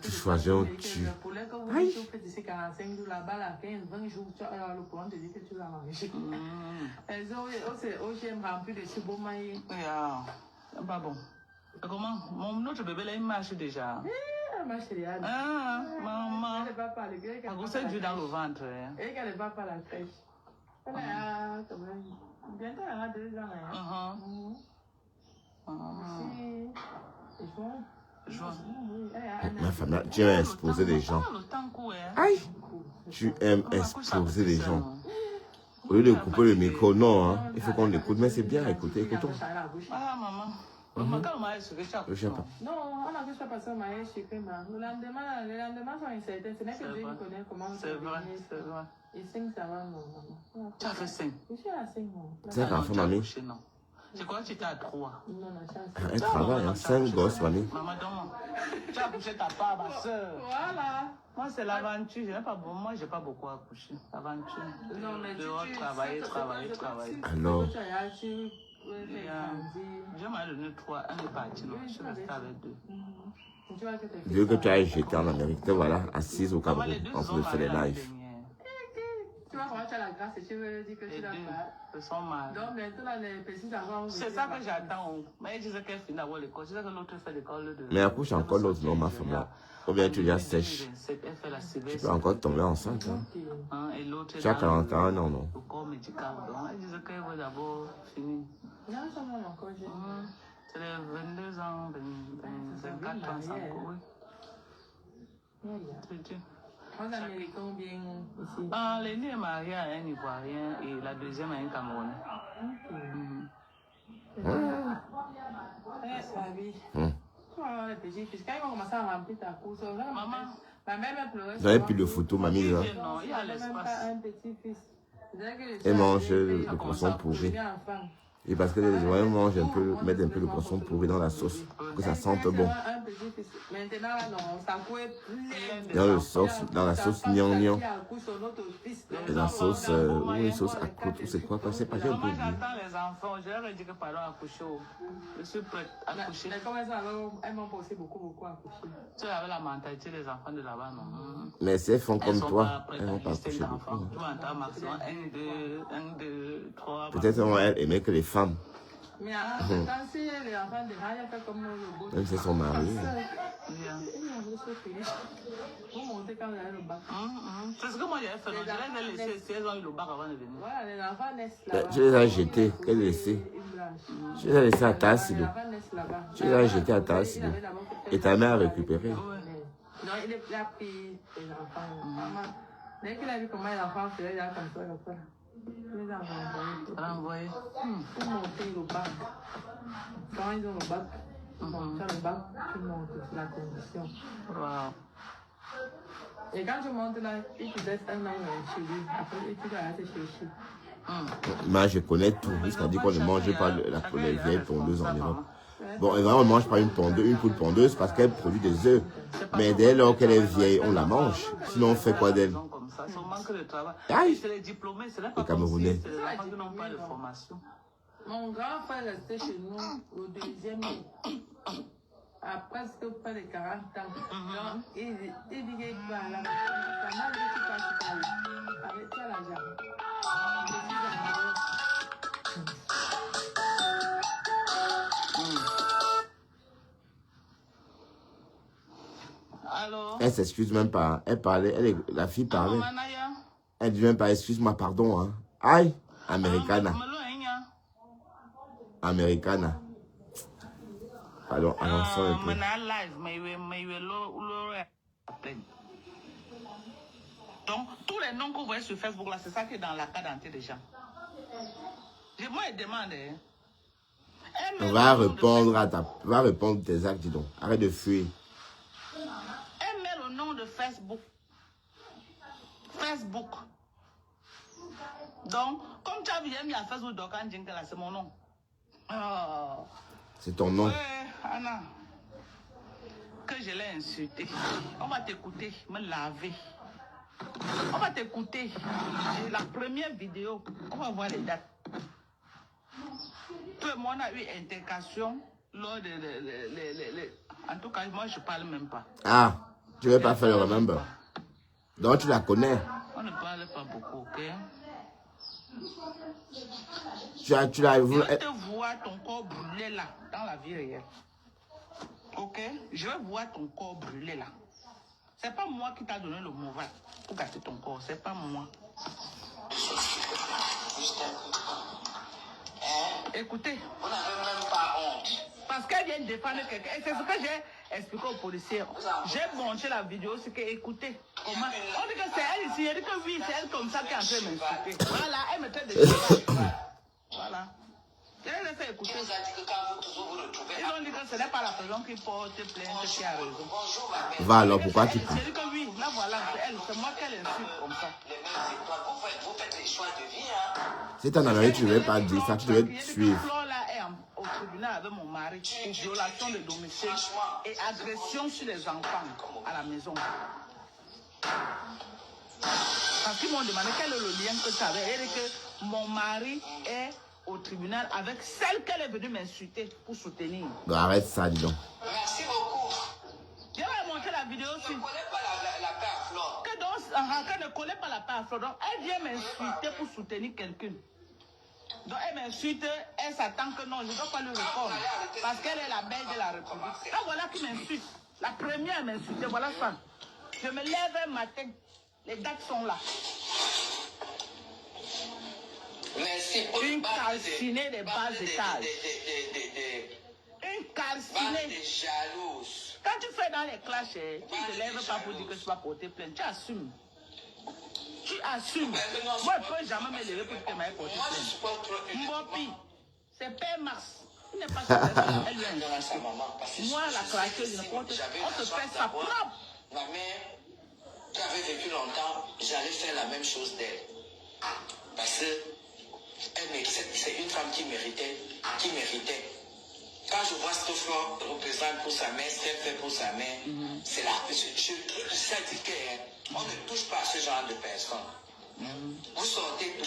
Tu choisis un tube. Le poulet que vous faites ici 45 jours là-bas, là, 15, 20 jours, le poulet te dit que tu l'as mangé. Elles ont OGM rempli de subomaï. C'est pas bon. Comment? Notre bébé là, il marche déjà. Elle marche déjà. Maman. Elle ne va pas le grec. Elle a du dans le ventre. Et qu'elle ne va pas la crèche. Elle a quand même. Bientôt, elle a 2 ans. Ma femme, tu aimes exposer les gens. Aïe! Tu aimes exposer les gens. Au lieu de couper le micro, non, hein. Il faut qu'on écoute, mais c'est bien, écoutons. Ah, maman. Maman, quand on m'a expliqué, tu as Je sais pas. Non, on n'a que ça parce qu'on m'a expliqué. Le lendemain sont incertains. Ce n'est que Dieu qui connaît comment. C'est vrai, c'est vrai. Et 5, ça va, non. Tu as fait 5? Je suis à 5, non. 5 enfants, mamie. C'est quoi, tu étais à 3? Non, la chance. Elle travaille, hein. 5 gosses, mamie. Maman, donne-moi. Tu as accouché ta part, ma soeur. Voilà. Moi, c'est l'aventure. Moi, je n'ai pas beaucoup accouché. L'aventure. Non, mais dehors, travailler. Alors. Je m'en ai donné 3. Elle est partie, non. Je suis restée avec 2. Vu que tu as jeté en Amérique, te voilà, assise au Cameroun, en train de faire des lives. Tu vois tu as la grâce et tu veux dire que tu l'as pas. C'est son mari. Donc maintenant, les petits enfants... C'est ça que j'attends. Mais elle disait qu'elle finit d'avoir l'école. Je disais que l'autre fait l'école de... Mais accouche encore l'autre, non, ma femme là. Combien tu déjà sèche? Tu peux encore tomber enceinte. Hein? Et l'autre... Tu as 41 ans, non? Au corps médical. Donc elle disait qu'elle veut d'abord finir. Non, ça va encore jeune. C'est les 22 ans, 24 ans, ça encore, oui. C'est Dieu. En Amérique, combien ici? L'aîné est marié à un Ivoirien et la deuxième à un Camerounais. Les petits fils, quand ils vont commencer à remplir ta course, maman, ma mère me pleurait. Vous avez plus de photos, mamie, là? Non, il y a l'espace. Un petit fils. Elle mange le poisson pourri. Et parce que les Ivoiriens mangent un peu, mettent un peu le poisson pourri dans la sauce, pour que ça sente bon. Dans la sauce gnangnan. Et la sauce, une sauce à croûte, ou c'est quoi, c'est pas, j'ai un peu oublié. J'attends les enfants, je leur ai dit que pardon, accoucher. Je suis prête à accoucher. Elles m'ont poussé beaucoup à accoucher. Tu avais la mentalité des enfants de là-bas, non? Mais si elles font comme toi, elles vont pas accoucher beaucoup. Tu entends maximum 1, 2, 3. Peut-être qu'elles vont aimer que les femmes. Mais quand si les enfants de Raya fait comme le beau. Même si elles sont mariées. Vous montez quand vous avez le bac. C'est ce que moi j'ai fait. Je les ai laissés si elles ont eu le bac avant de venir. Voilà, les enfants naissent là-bas. Tu les as jetés, qu'elles les laissées. Tu les as laissés à Tassilo. Tu les as jetés à Tassilo. Et ta mère a récupéré. Non, il a pris les enfants. Dès qu'il a vu comment les enfants faisaient, il a comme ça. Les enfants envoyé. Pour monter le bac. Quand ils ont le bac, tu montes le bac, tu montes la condition. Wow. Et quand tu montes là, il te laisse un an chez lui. Après, tu dois aller chercher. Moi, je connais tout. Jusqu'à dire qu'on ne mange pas la vieille pondeuse en Europe. Bon, évidemment, on ne mange pas une poule pondeuse parce qu'elle produit des œufs. Mais dès lors qu'elle est vieille, on la mange. Sinon, on fait quoi d'elle? C'est un manque de travail. Aïe. C'est les diplômés, c'est là pas Camerounais. C'est les enfants qui n'ont pas de formation. Mon grand frère restait chez nous au deuxième à presque près de 40 ans. Donc, il dit qu'il va là. Sa mère dit qu'il passe par avec ça l'argent. Allô? Elle s'excuse même pas. Elle parlait, la fille parlait. Elle dit même pas, excuse-moi, pardon. Hein. Aïe, Americana. Americana. Alors, avançons un peu. Donc, tous les noms que vous voyez sur Facebook, là, c'est ça qui est dans la carte d'identité des gens. Moi, je demande. On va répondre à tes actes, dis donc. Arrête de fuir. Elle met le nom de Facebook. Facebook. Donc, comme tu as bien mis à Facebook, c'est mon nom. Oh. C'est ton nom. Anna, que je l'ai insulté. On va t'écouter, me laver. On va t'écouter. La première vidéo, on va voir les dates. Tout le monde a eu intercation lors de... En tout cas, moi, je ne parle même pas. Ah, tu ne veux pas faire le remember. Donc, tu la connais. On ne parle pas beaucoup, ok? Tu l'as... Je vais te voir ton corps brûlé là, dans la vie réelle. Ok? Je vais voir ton corps brûlé là. C'est pas moi qui t'a donné le mauvais pour gâter ton corps. C'est pas moi. Écoutez. On n'avait même pas honte. Parce qu'elle vient de défendre quelqu'un. Et c'est ce que j'ai expliqué aux policiers. J'ai montré la vidéo, c'est que, écoutez, comment... On dit que c'est elle ici, elle dit que oui, c'est elle comme ça qui est en train de m'insulter. Voilà, elle me traite de voilà. Je les ai fait écouter. Ils ont dit que ce n'est pas la personne qui porte plainte qui a raison. Va alors, pourquoi tu peux? J'ai dit que oui, là voilà, c'est moi qu'elle insulte comme ça. Vous faites des choix de vie, hein. Si t'en avais, tu ne devais pas dire ça, tu devais suivre. Flore là est au tribunal avec mon mari pour violation de domicile et agression sur les enfants à la maison. Parce qu'ils m'ont demandé quel est le lien que tu avais. Elle dit que mon mari est au tribunal avec celle qu'elle est venue m'insulter pour soutenir. Donc arrête ça, dis donc. Merci beaucoup. Je vais montrer la vidéo aussi. Je ne connais pas la carte, Flore. Que donc, qu'elle ne connaît pas la paix afro. Donc, elle vient m'insulter pour soutenir quelqu'un. Donc, elle m'insulte, elle s'attend que non, je ne dois pas lui répondre. Parce qu'elle est la belle de la République. Ah, voilà qui m'insulte. La première à m'insulter, voilà ça. Je me lève un matin, les dates sont là. Merci. Une calcinée des bas étages. Une calcinée. Des jalouses. Quand tu fais dans les clashs, tu ne te lèves pas pour dire que tu vas porter plainte. Tu assumes. Tu assumes. Moi, je ne peux jamais me lever pour dire que tu m'avais porté plainte. Mbopi, c'est Père Mars. Il n'est pas sur elle lui a insulté. Moi, la claqueuse, je ne porte pas. On se fait ça propre. Ma mère, qui avait vécu longtemps, j'allais faire la même chose d'elle. Parce que c'est une femme qui méritait. Quand je vois cette femme représente pour sa mère, ce qu'elle fait pour sa mère, c'est là que ça dit qu'on ne touche pas à ce genre de personnes. Vous sortez de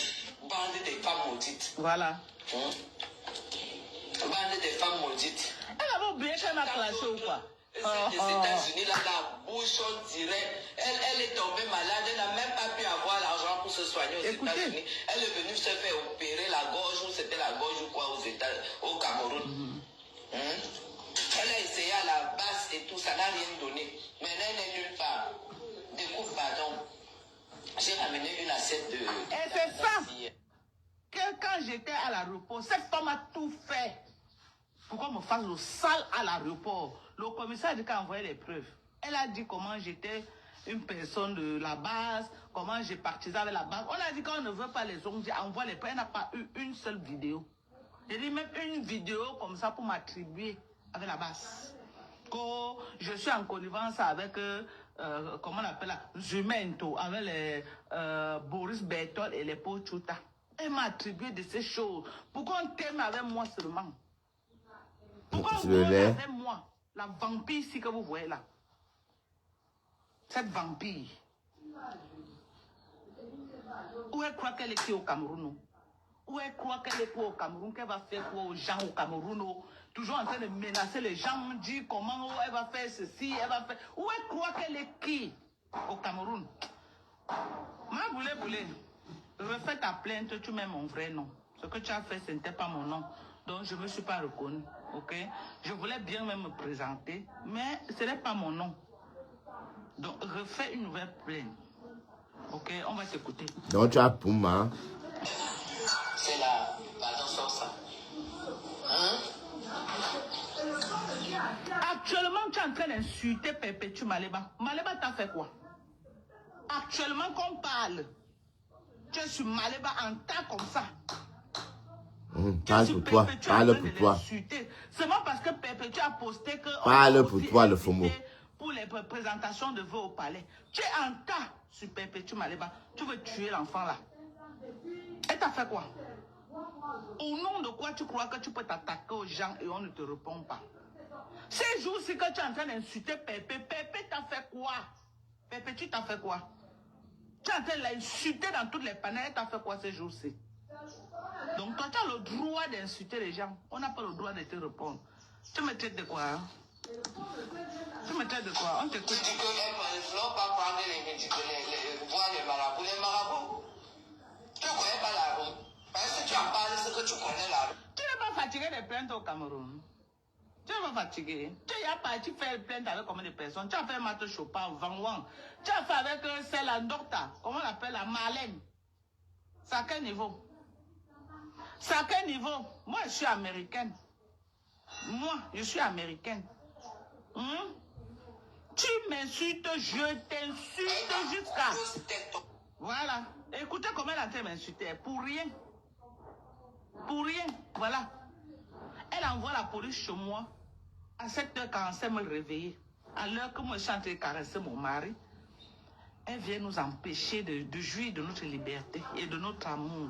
bande des femmes maudites. Voilà. Bande des femmes maudites. Elle avait oublié qu'elle m'a clashé ou quoi? Des États-Unis, là, la bouche, on dirait, elle est tombée malade, elle n'a même pas pu avoir l'argent pour se soigner aux États-Unis. Elle est venue se faire opérer la gorge, ou c'était la gorge ou quoi, au Cameroun. Elle a essayé à la base et tout, ça n'a rien donné. Mais elle n'est nulle part. Découvre, pardon. J'ai ramené une assiette de... Et c'est ça que quand j'étais à l'aéroport, cette femme a tout fait pour qu'on me fasse le sale à l'aéroport. Le commissaire a dit qu'elle a envoyé les preuves. Elle a dit comment j'étais une personne de la base, comment j'ai partisé avec la base. On a dit qu'on ne veut pas les ongles, envoie les preuves. Elle n'a pas eu une seule vidéo. J'ai dit même une vidéo comme ça pour m'attribuer avec la base. Que je suis en connivence avec, comment on appelle là, Jumento, avec les Boris Bertol et les Pochuta. Elle m'a attribué de ces choses. Pourquoi on t'aime avec moi seulement? Pourquoi on t'aime avec moi? La vampire ici que vous voyez là. Cette vampire. Où elle croit qu'elle est qui au Cameroun? Où elle croit qu'elle est quoi au Cameroun? Qu'elle va faire quoi aux gens au Cameroun? Toujours en train de menacer les gens, dire comment elle va faire ceci, elle va faire... Où elle croit qu'elle est qui au Cameroun? Ma boulé, refais ta plainte, tu mets mon vrai nom. Ce que tu as fait, ce n'était pas mon nom. Donc, je ne me suis pas reconnue. Ok? Je voulais bien même me présenter, mais ce n'est pas mon nom. Donc, refais une nouvelle plainte. Ok? On va t'écouter. Donc, tu as Puma. C'est la danse ça. Actuellement, tu es en train d'insulter Perpétue Maleba. Maleba t'a fait quoi? Actuellement qu'on parle, tu es sur Maleba en tas comme ça. Parle pour toi, parle pour toi. Seulement parce que Perpétue a posté que... Parle pour toi, le FOMO. Pour les présentations de vœux au palais. Tu es en tas sur Perpétue Maleba. Tu veux tuer l'enfant là. Elle t'a fait quoi? Au nom de quoi tu crois que tu peux t'attaquer aux gens et on ne te répond pas? Ces jours-ci que tu es en train d'insulter Pépé, Pépé t'a fait quoi? Pépé, tu t'as fait quoi? Tu es en train de l'insulter dans toutes les panels, t'as fait quoi ces jours-ci? Donc toi, tu as le droit d'insulter les gens. On n'a pas le droit de te répondre. Tu me traites de quoi? Hein? Tu me traites de quoi? On t'écoute. Tu dis qu'elles ne vont pas prendre voir les marabouts. Les marabouts, tu ne connais pas la route. Parce que tu en parles, c'est que tu connais la route. Tu n'es pas fatigué des plaintes au Cameroun. Tu n'es pas fatigué. Tu es parti faire plainte avec combien de personnes? Tu as fait Mato Chopin, Van Wang. Tu as fait avec celle à Docta. Comment on l'appelle la Marlène? C'est à quel niveau? C'est à quel niveau? Moi, je suis américaine. Moi, je suis américaine. Tu m'insultes, je t'insulte jusqu'à... Voilà. Écoutez comment elle a été m'insulter. Pour rien. Pour rien. Voilà. Elle envoie la police chez moi à 7h45 me réveiller. À l'heure que moi je suis en train de caresser mon mari, elle vient nous empêcher de jouir de notre liberté et de notre amour.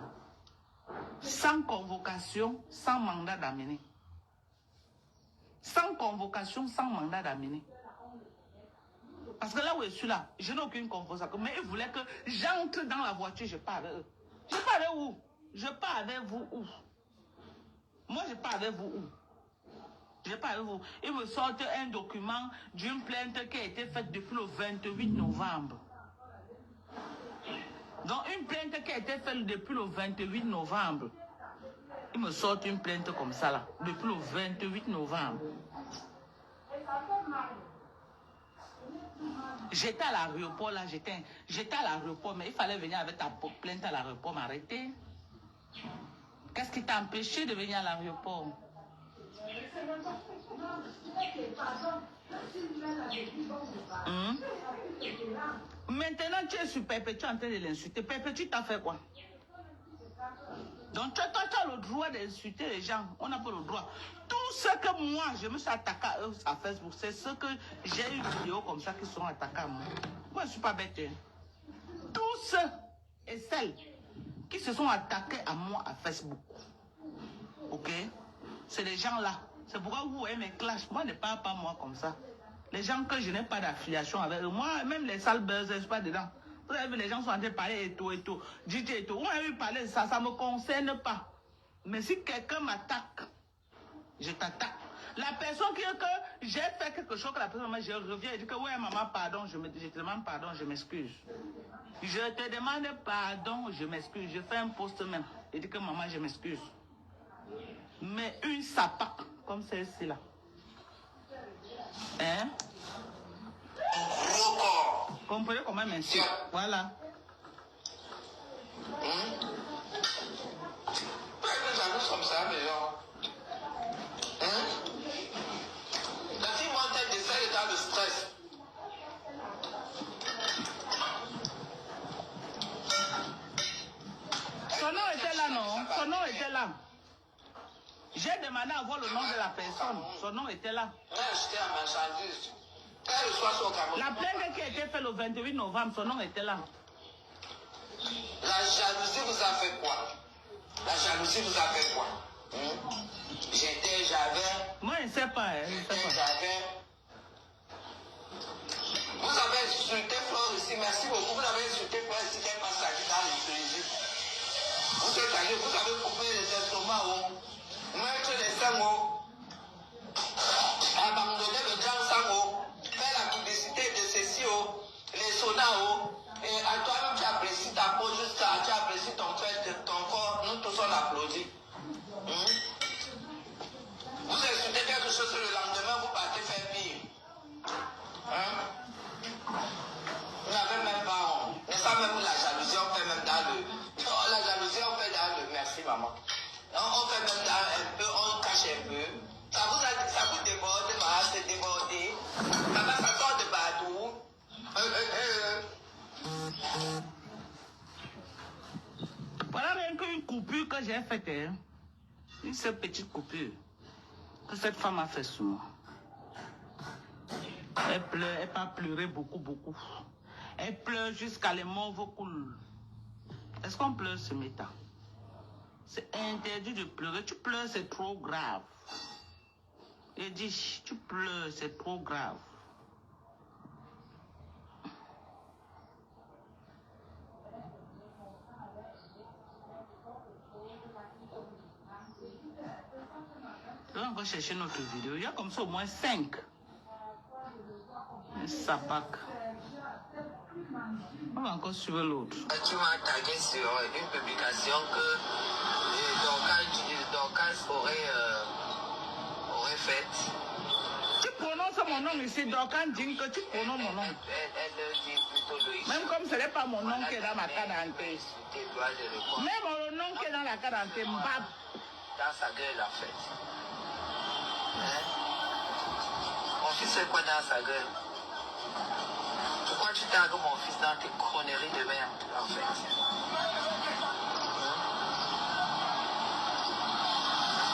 Sans convocation, sans mandat d'amener. Sans convocation, sans mandat d'amener. Parce que là où je suis là, je n'ai aucune convocation. Mais ils voulaient que j'entre dans la voiture, je pars avec eux. Je pars avec où? Je pars avec vous où? Moi, je pars avec vous où? Je pars avec vous. Ils me sortent un document d'une plainte qui a été faite depuis le 28 novembre. Donc une plainte qui a été faite depuis le 28 novembre. Il me sort une plainte comme ça là, depuis le 28 novembre. J'étais à l'aéroport là, j'étais à l'aéroport, mais il fallait venir avec ta plainte à l'aéroport, m'arrêter. Qu'est-ce qui t'a empêché de venir à l'aéroport? Maintenant, tu es sur Pépé, tu es en train de l'insulter. Pépé, tu t'as fait quoi? Donc, toi, tu as le droit d'insulter les gens. On n'a pas le droit. Tout ce que moi, je me suis attaqué à Facebook, c'est ce que j'ai eu des vidéos comme ça qui sont attaqués à moi. Moi, je ne suis pas bête. Hein. Tous ceux et celles qui se sont attaqués à moi à Facebook, ok? C'est les gens là. C'est pourquoi vous voyez mes clashs. Moi, ne parle pas moi comme ça. Les gens que je n'ai pas d'affiliation avec, moi, même les salles buzz, je ne suis pas dedans. Vous avez vu, les gens sont en train de parler et tout, DJ et tout. Vous m'avez vu parler de ça, ça ne me concerne pas. Mais si quelqu'un m'attaque, je t'attaque. La personne qui que j'ai fait quelque chose que la personne, je reviens et dis que ouais, maman, pardon, je te demande pardon, je m'excuse. Je te demande pardon, je m'excuse. Je fais un post même et dis que maman, je m'excuse. Mais une sapac comme celle-ci là. Hein? Comprenez comment elle m'insulte. Voilà. Comme ça, mais genre. La fille monte de ça, elle est dans le stress. Son nom était là, non? Son nom était là. J'ai demandé à voir le nom de la personne. Son nom était là. La plainte qui a été faite le 28 novembre, son nom était là. La jalousie vous a fait quoi? La jalousie vous a fait quoi? J'avais... Moi, je ne sais pas. Vous avez insulté Flore ici, merci beaucoup. Vous avez insulté Flore ici, qui est pas sagi dans l'hypocrisie. Vous êtes allé, vous avez coupé les estomacs, mettre les sangs, abandonner le grand sang, faire la publicité de ceci, les sodas, et à toi-même tu apprécies ta peau jusqu'à, tu apprécies ton fait, ton corps, nous tous on applaudit. Vous insultez quelque chose le lendemain, vous partez faire pire. Vous n'avez même pas honte. Mais ça même la jalousie, on fait même dans le... Oh, la jalousie, on fait dans le... Merci maman. On fait même dans un peu, on cache un peu. Ça vous déborde, c'est débordé. Ça sort de partout. Voilà rien qu'une coupure que j'ai faite. Hein. Une seule petite coupure que cette femme a fait sur moi. Elle pleure, elle va pleurer beaucoup. Elle pleure jusqu'à les morts coulent. Est-ce qu'on pleure ce méta? C'est interdit de pleurer. Tu pleures, c'est trop grave. Elle dit, tu pleures, c'est trop grave. On va chercher notre vidéo. Il y a comme ça au moins 5. Un sapac. On va encore suivre l'autre. Tu m'as tagué sur une publication que Dorcas aurait faite. Tu prononces mon nom ici, Dorcas dit que tu prononces mon nom. Elle dit plutôt Loïs. Même comme ce n'est pas mon nom qui est dans ma carte d'identité. Même mon nom qui est dans la carte d'identité, Mbab. Dans sa gueule, la fête. Mon fils fait quoi dans sa gueule? Pourquoi tu tagues mon fils dans tes conneries de merde, en fait?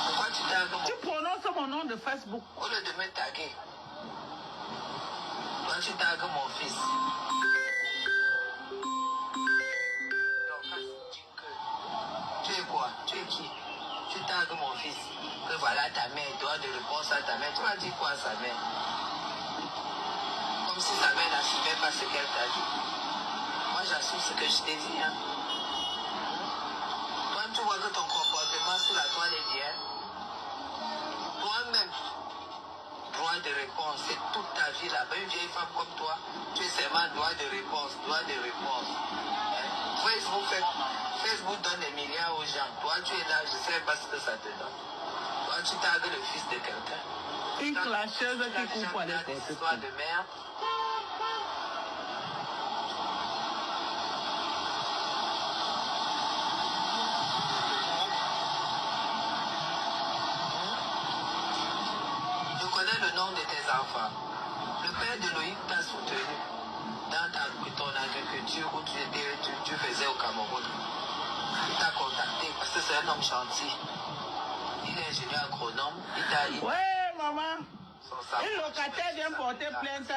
Pourquoi tu tagues mon... Tu prononces mon nom de Facebook. Au lieu de me taguer, pourquoi tu tagues mon fils? Tu es quoi? Tu es qui? Tu tagues mon fils. Que voilà ta mère, droit de réponse à ta mère. Tu m'as dit quoi à sa mère? Comme si sa mère n'assumait pas ce qu'elle t'a dit. Moi j'assume ce que je t'ai dit. Hein. Toi tu vois que ton comportement sur la toile est bien. Toi-même, droit de réponse, c'est toute ta vie là-bas. Une vieille femme comme toi, tu es seulement droit de réponse, droit de réponse. Hein? Facebook donne des milliards aux gens. Toi, tu es là, je ne sais pas ce que ça te donne. Toi, tu tagues le fils de quelqu'un. Une clasheuse qui coupe à l'époque. Des histoires de merde. Je connais le nom de tes enfants. Le père de Loïc t'a soutenu dans ton agriculture où tu faisais au Cameroun. Il t'a contacté parce que c'est un homme gentil. Il est ingénieur agronome. Ouais, maman. Une locataire vient porter plainte.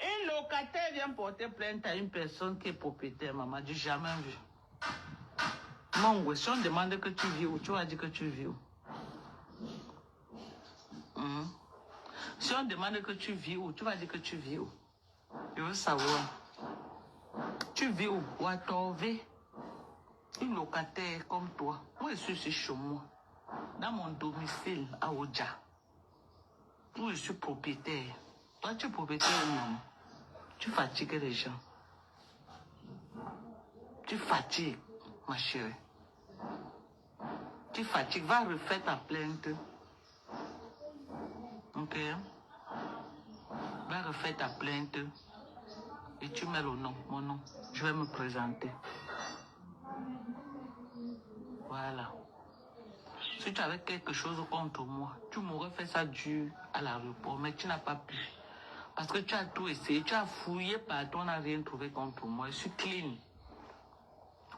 Une locataire vient porter plainte à une personne qui est propriétaire, maman. Du jamais vu. Mon, si on demande que tu vis où, tu vas dire que tu vis où. Si on demande que tu vis où, tu vas dire que tu vis où. Je veux savoir. Tu vis où? Ou à Torvé? Une locataire comme toi. Moi, je suis chez moi. Dans mon domicile à Oja. Où je suis propriétaire. Toi, tu es propriétaire ou non? Tu fatigues les gens. Tu fatigues, ma chérie. Tu fatigues. Va refaire ta plainte. Ok? Va refaire ta plainte. Et tu mets le nom, mon nom. Je vais me présenter. Voilà. Si tu avais quelque chose contre moi, tu m'aurais fait ça dur à l'aéroport, mais tu n'as pas pu. Parce que tu as tout essayé, tu as fouillé partout, on n'a rien trouvé contre moi. Je suis clean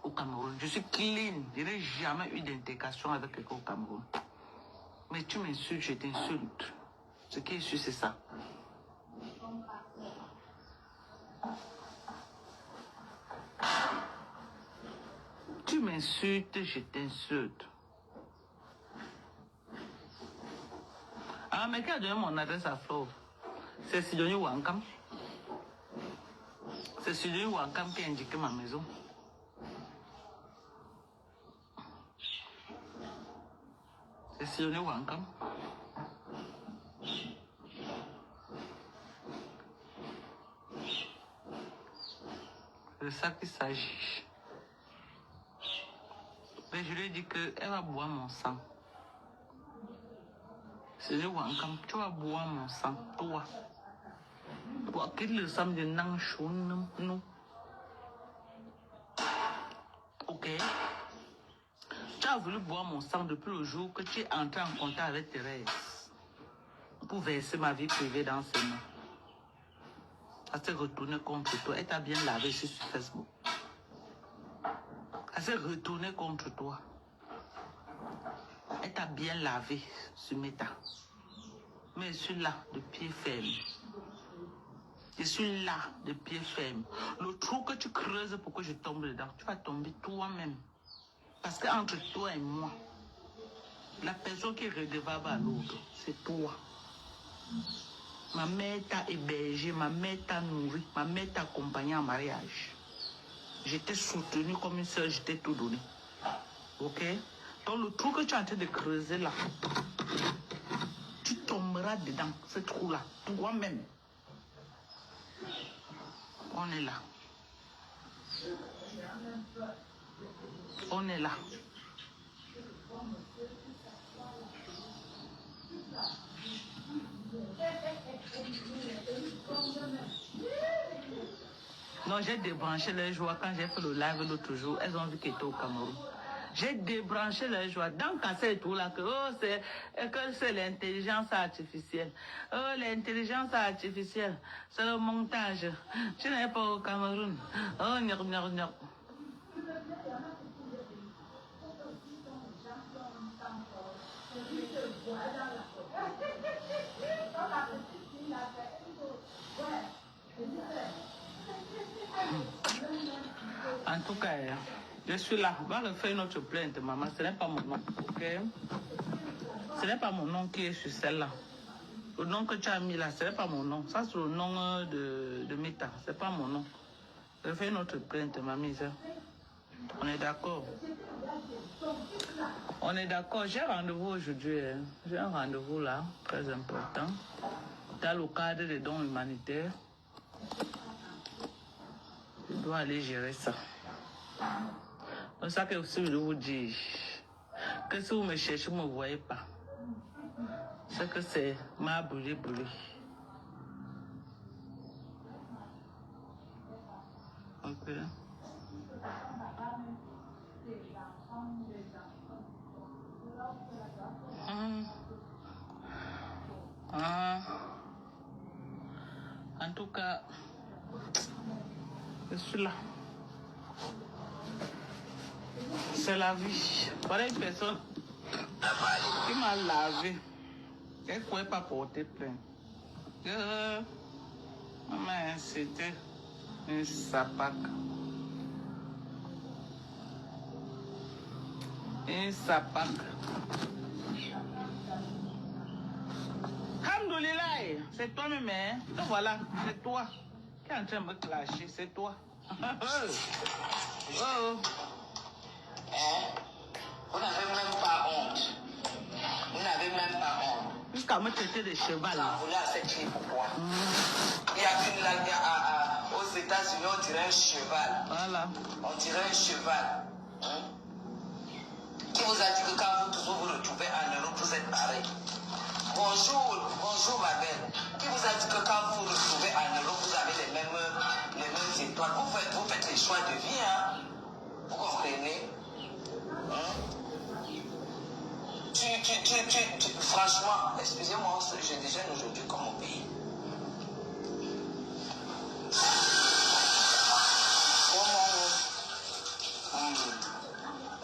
au Cameroun. Je suis clean. Je n'ai jamais eu d'intégration avec quelqu'un au Cameroun. Mais tu m'insultes, je t'insulte. Ce qui est sûr, c'est ça. Tu m'insultes, je t'insulte. Ah, mais qui a donné mon adresse à Flo? C'est Sidonie Wankam. C'est Sidonie Wankam qui a indiqué ma maison. C'est Sidonie Wankam. C'est de ça qu'il s'agit. Mais je lui ai dit qu'elle va boire mon sang. C'est le Wankam, tu vas boire mon sang, toi. Toi, quitte le sang de Nanchou, non. Ok. Tu as voulu boire mon sang depuis le jour que tu es entré en contact avec Thérèse pour verser ma vie privée dans ses mains. Elle s'est retournée contre toi. Elle t'a bien lavé sur Facebook. Elle s'est retournée contre toi. Elle t'a bien lavé sur Meta. Mais je suis là, de pied ferme. Je suis là, de pied ferme. Le trou que tu creuses pour que je tombe dedans, tu vas tomber toi-même. Parce qu'entre toi et moi, la personne qui est redevable à l'autre, c'est toi. Ma mère t'a hébergé, ma mère t'a nourri, ma mère t'a accompagné en mariage. Je t'ai soutenu comme une soeur, je t'ai tout donné. Ok? Donc le trou que tu es en train de creuser là, tu tomberas dedans, ce trou-là, toi-même. On est là. On est là. Non, j'ai débranché les joies quand j'ai fait le live l'autre jour. Elles ont vu qu'elle était au Cameroun. J'ai débranché les joies. Dans Cassé et tout là, que c'est l'intelligence artificielle. Oh, l'intelligence artificielle, c'est le montage. Tu n'es pas au Cameroun. Oh, non. En tout cas, je suis là. On va refaire notre plainte, maman. Ce n'est pas mon nom, ok? Ce n'est pas mon nom qui est sur celle-là. Le nom que tu as mis là, ce n'est pas mon nom. Ça, c'est le nom de Meta. Ce n'est pas mon nom. Refais notre plainte, ma mise. On est d'accord. On est d'accord. J'ai rendez-vous aujourd'hui. J'ai un rendez-vous là, très important. Dans le cadre des dons humanitaires. Je dois aller gérer ça. C'est ça que aussi je vous dis. Que si vous me cherchez, vous ne me voyez pas. C'est que c'est ma brûlé. Ok. En tout cas, je suis là. C'est la vie. Voilà une personne qui m'a lavé. Elle ne pouvait pas porter plainte. Mais c'était un sapac. Un sapac. Alhamdoulilah, c'est toi-même, hein? Donc voilà, c'est toi qui est en train de me clasher, c'est toi. Hein? Vous n'avez même pas honte. Vous n'avez même pas honte. Jusqu'à me traiter de cheval. Vous voulez à cette fille pourquoi? Il y a une langue aux États-Unis, on dirait un cheval. Voilà. On dirait un cheval. Hein? Qui vous a dit que quand vous toujours vous retrouvez en Europe, vous êtes pareil? Bonjour ma belle. Qui vous a dit que quand vous vous retrouvez en Europe, vous avez les mêmes étoiles? Vous faites les choix de vie, hein? Vous comprenez? Hein? Franchement, excusez-moi, je déjeune aujourd'hui comme au pays.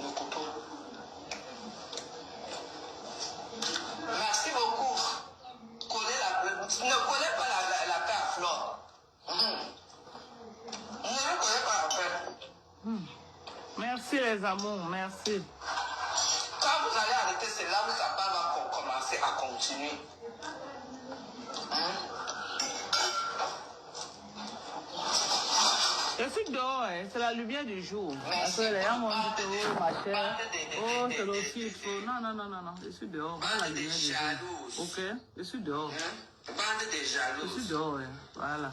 Le couteau. Merci beaucoup. Ne collez pas la paix à flore. Ne le collez pas la paix. Merci les amours, merci. Quand vous allez arrêter, c'est là où ça va commencer à continuer. Je suis dehors, hein. C'est la lumière du jour. Parce que Merci. les gens m'ont dit que, oh, ma chère, oh, c'est le des- filtre. Non, je suis dehors. Voilà la Bande de lumière du jour. jalouses. Ok, je suis dehors. Bande de Je suis jalouses. dehors, hein. Voilà.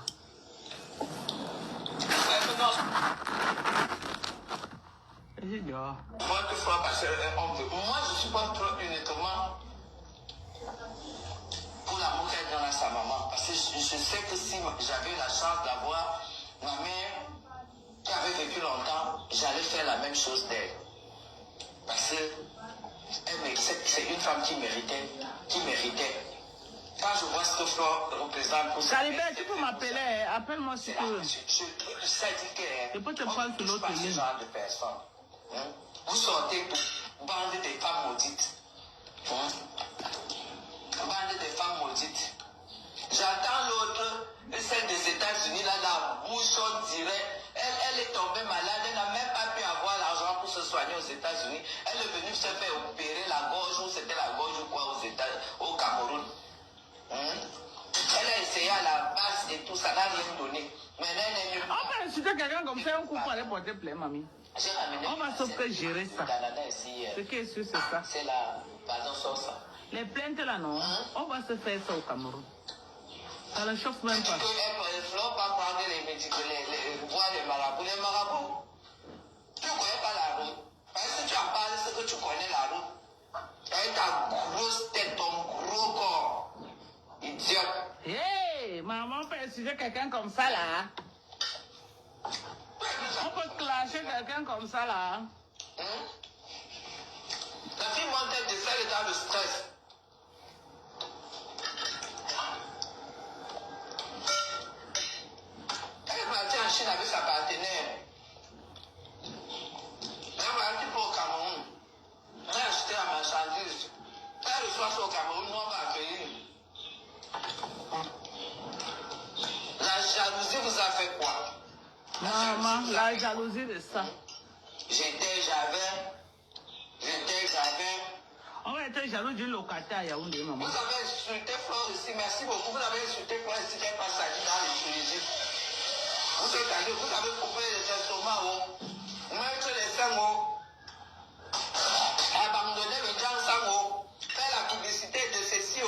Je suis dehors. Votre foi, parce que moi, je suis pas trop uniquement pour l'amour qu'elle donne à sa maman. Parce que je sais que si j'avais eu la chance d'avoir ma mère qui avait vécu longtemps, j'allais faire la même chose d'elle. Parce que c'est une femme qui méritait. Quand je vois ce que Flore représente pour sa Calibert, mère, tu peux m'appeler, hein. Appelle-moi si tu veux. je sais que Je peux te on prendre ne sur touche l'autre pas ce ligne. genre de personnes. Hein? Vous sortez pour bande des femmes maudites. Hein? Bande des femmes maudites. J'attends l'autre, celle des États-Unis, là, la bouche, on dirait. Elle est tombée malade, elle n'a même pas pu avoir l'argent pour se soigner aux États-Unis. Elle est venue se faire opérer la gorge, ou c'était la gorge ou quoi, au Cameroun. Hein? Elle a essayé à la base et tout, ça n'a rien donné. Mais elle est mieux. On va insulter quelqu'un comme ça, on coupe pour aller porter plainte, mamie. J'ai ramené On va sauf que gérer ça. Canada ici. Ce qui est sûr, c'est ça. C'est la pardon sauce. Les plaintes là, non. On va se faire ça au Cameroun. Ça ne chauffe même pas. Elle ne faut pas prendre les médicaments, voir les marabouts. Les marabouts, tu ne connais pas la route. Parce que tu en parles, c'est que tu connais la route. Avec ta grosse tête, ton gros corps. Idiote. Hey, maman peut insulter quelqu'un comme ça là. On peut clasher quelqu'un comme ça là. La fille monte de ça, elle est dans le stress. Elle est partie en Chine avec sa partenaire. Elle est partie pour au Cameroun. Elle a acheté la marchandise. Elle reçoit ça au Cameroun, nous on va accueillir. La jalousie vous a fait quoi? Maman, la jalousie de ça. J'avais. On va être jaloux d'une locataire à Yaoundé, maman. Vous avez insulté Flore ici, merci beaucoup. Vous avez insulté Flore ici, qu'elle passe sa vie dans les Tunisie. Vous êtes allé, vous avez coupé les estomacs, mettre les seins, abandonner le gens sang, faire la publicité de ceci,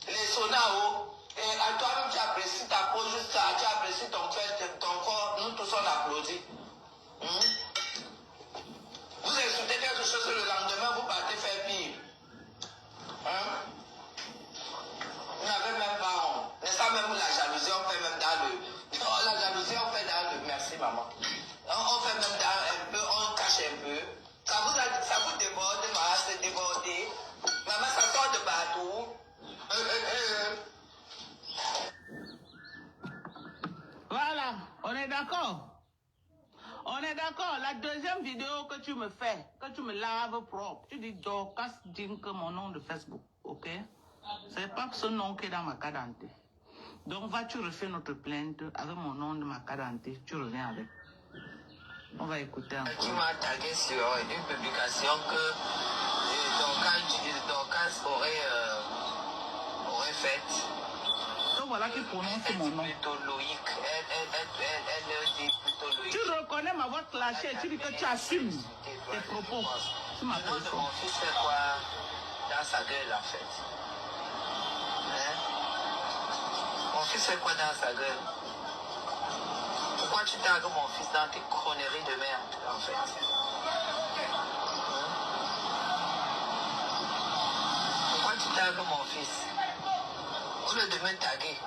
les saunas, et à toi-même tu apprécies ta peau, juste ça, tu apprécies ton corps, nous tous on applaudit. même vidéo que tu me fais, que tu me laves propre, tu dis Dorcas Dink, mon nom de Facebook, ok? C'est pas ce nom qui est dans ma carte d'identité. Donc, vas-tu refaire notre plainte avec mon nom de ma carte d'identité, tu reviens avec. On va écouter encore. Tu m'as tagué sur une publication que Dorcas aurait faite. Donc voilà qui prononce mon nom. Plutôt Loïc. Elle dit plutôt Loïc. Tu reconnais ma voix clashée, tu dis que tu assumes tes propos. Tu Le nom de mon fils fait quoi dans sa gueule en fait? Hein? Mon fils fait quoi dans sa gueule? Pourquoi tu tagues mon fils dans tes conneries de merde en fait? Hein? Pourquoi tu tagues mon fils? Au lieu de me taguer,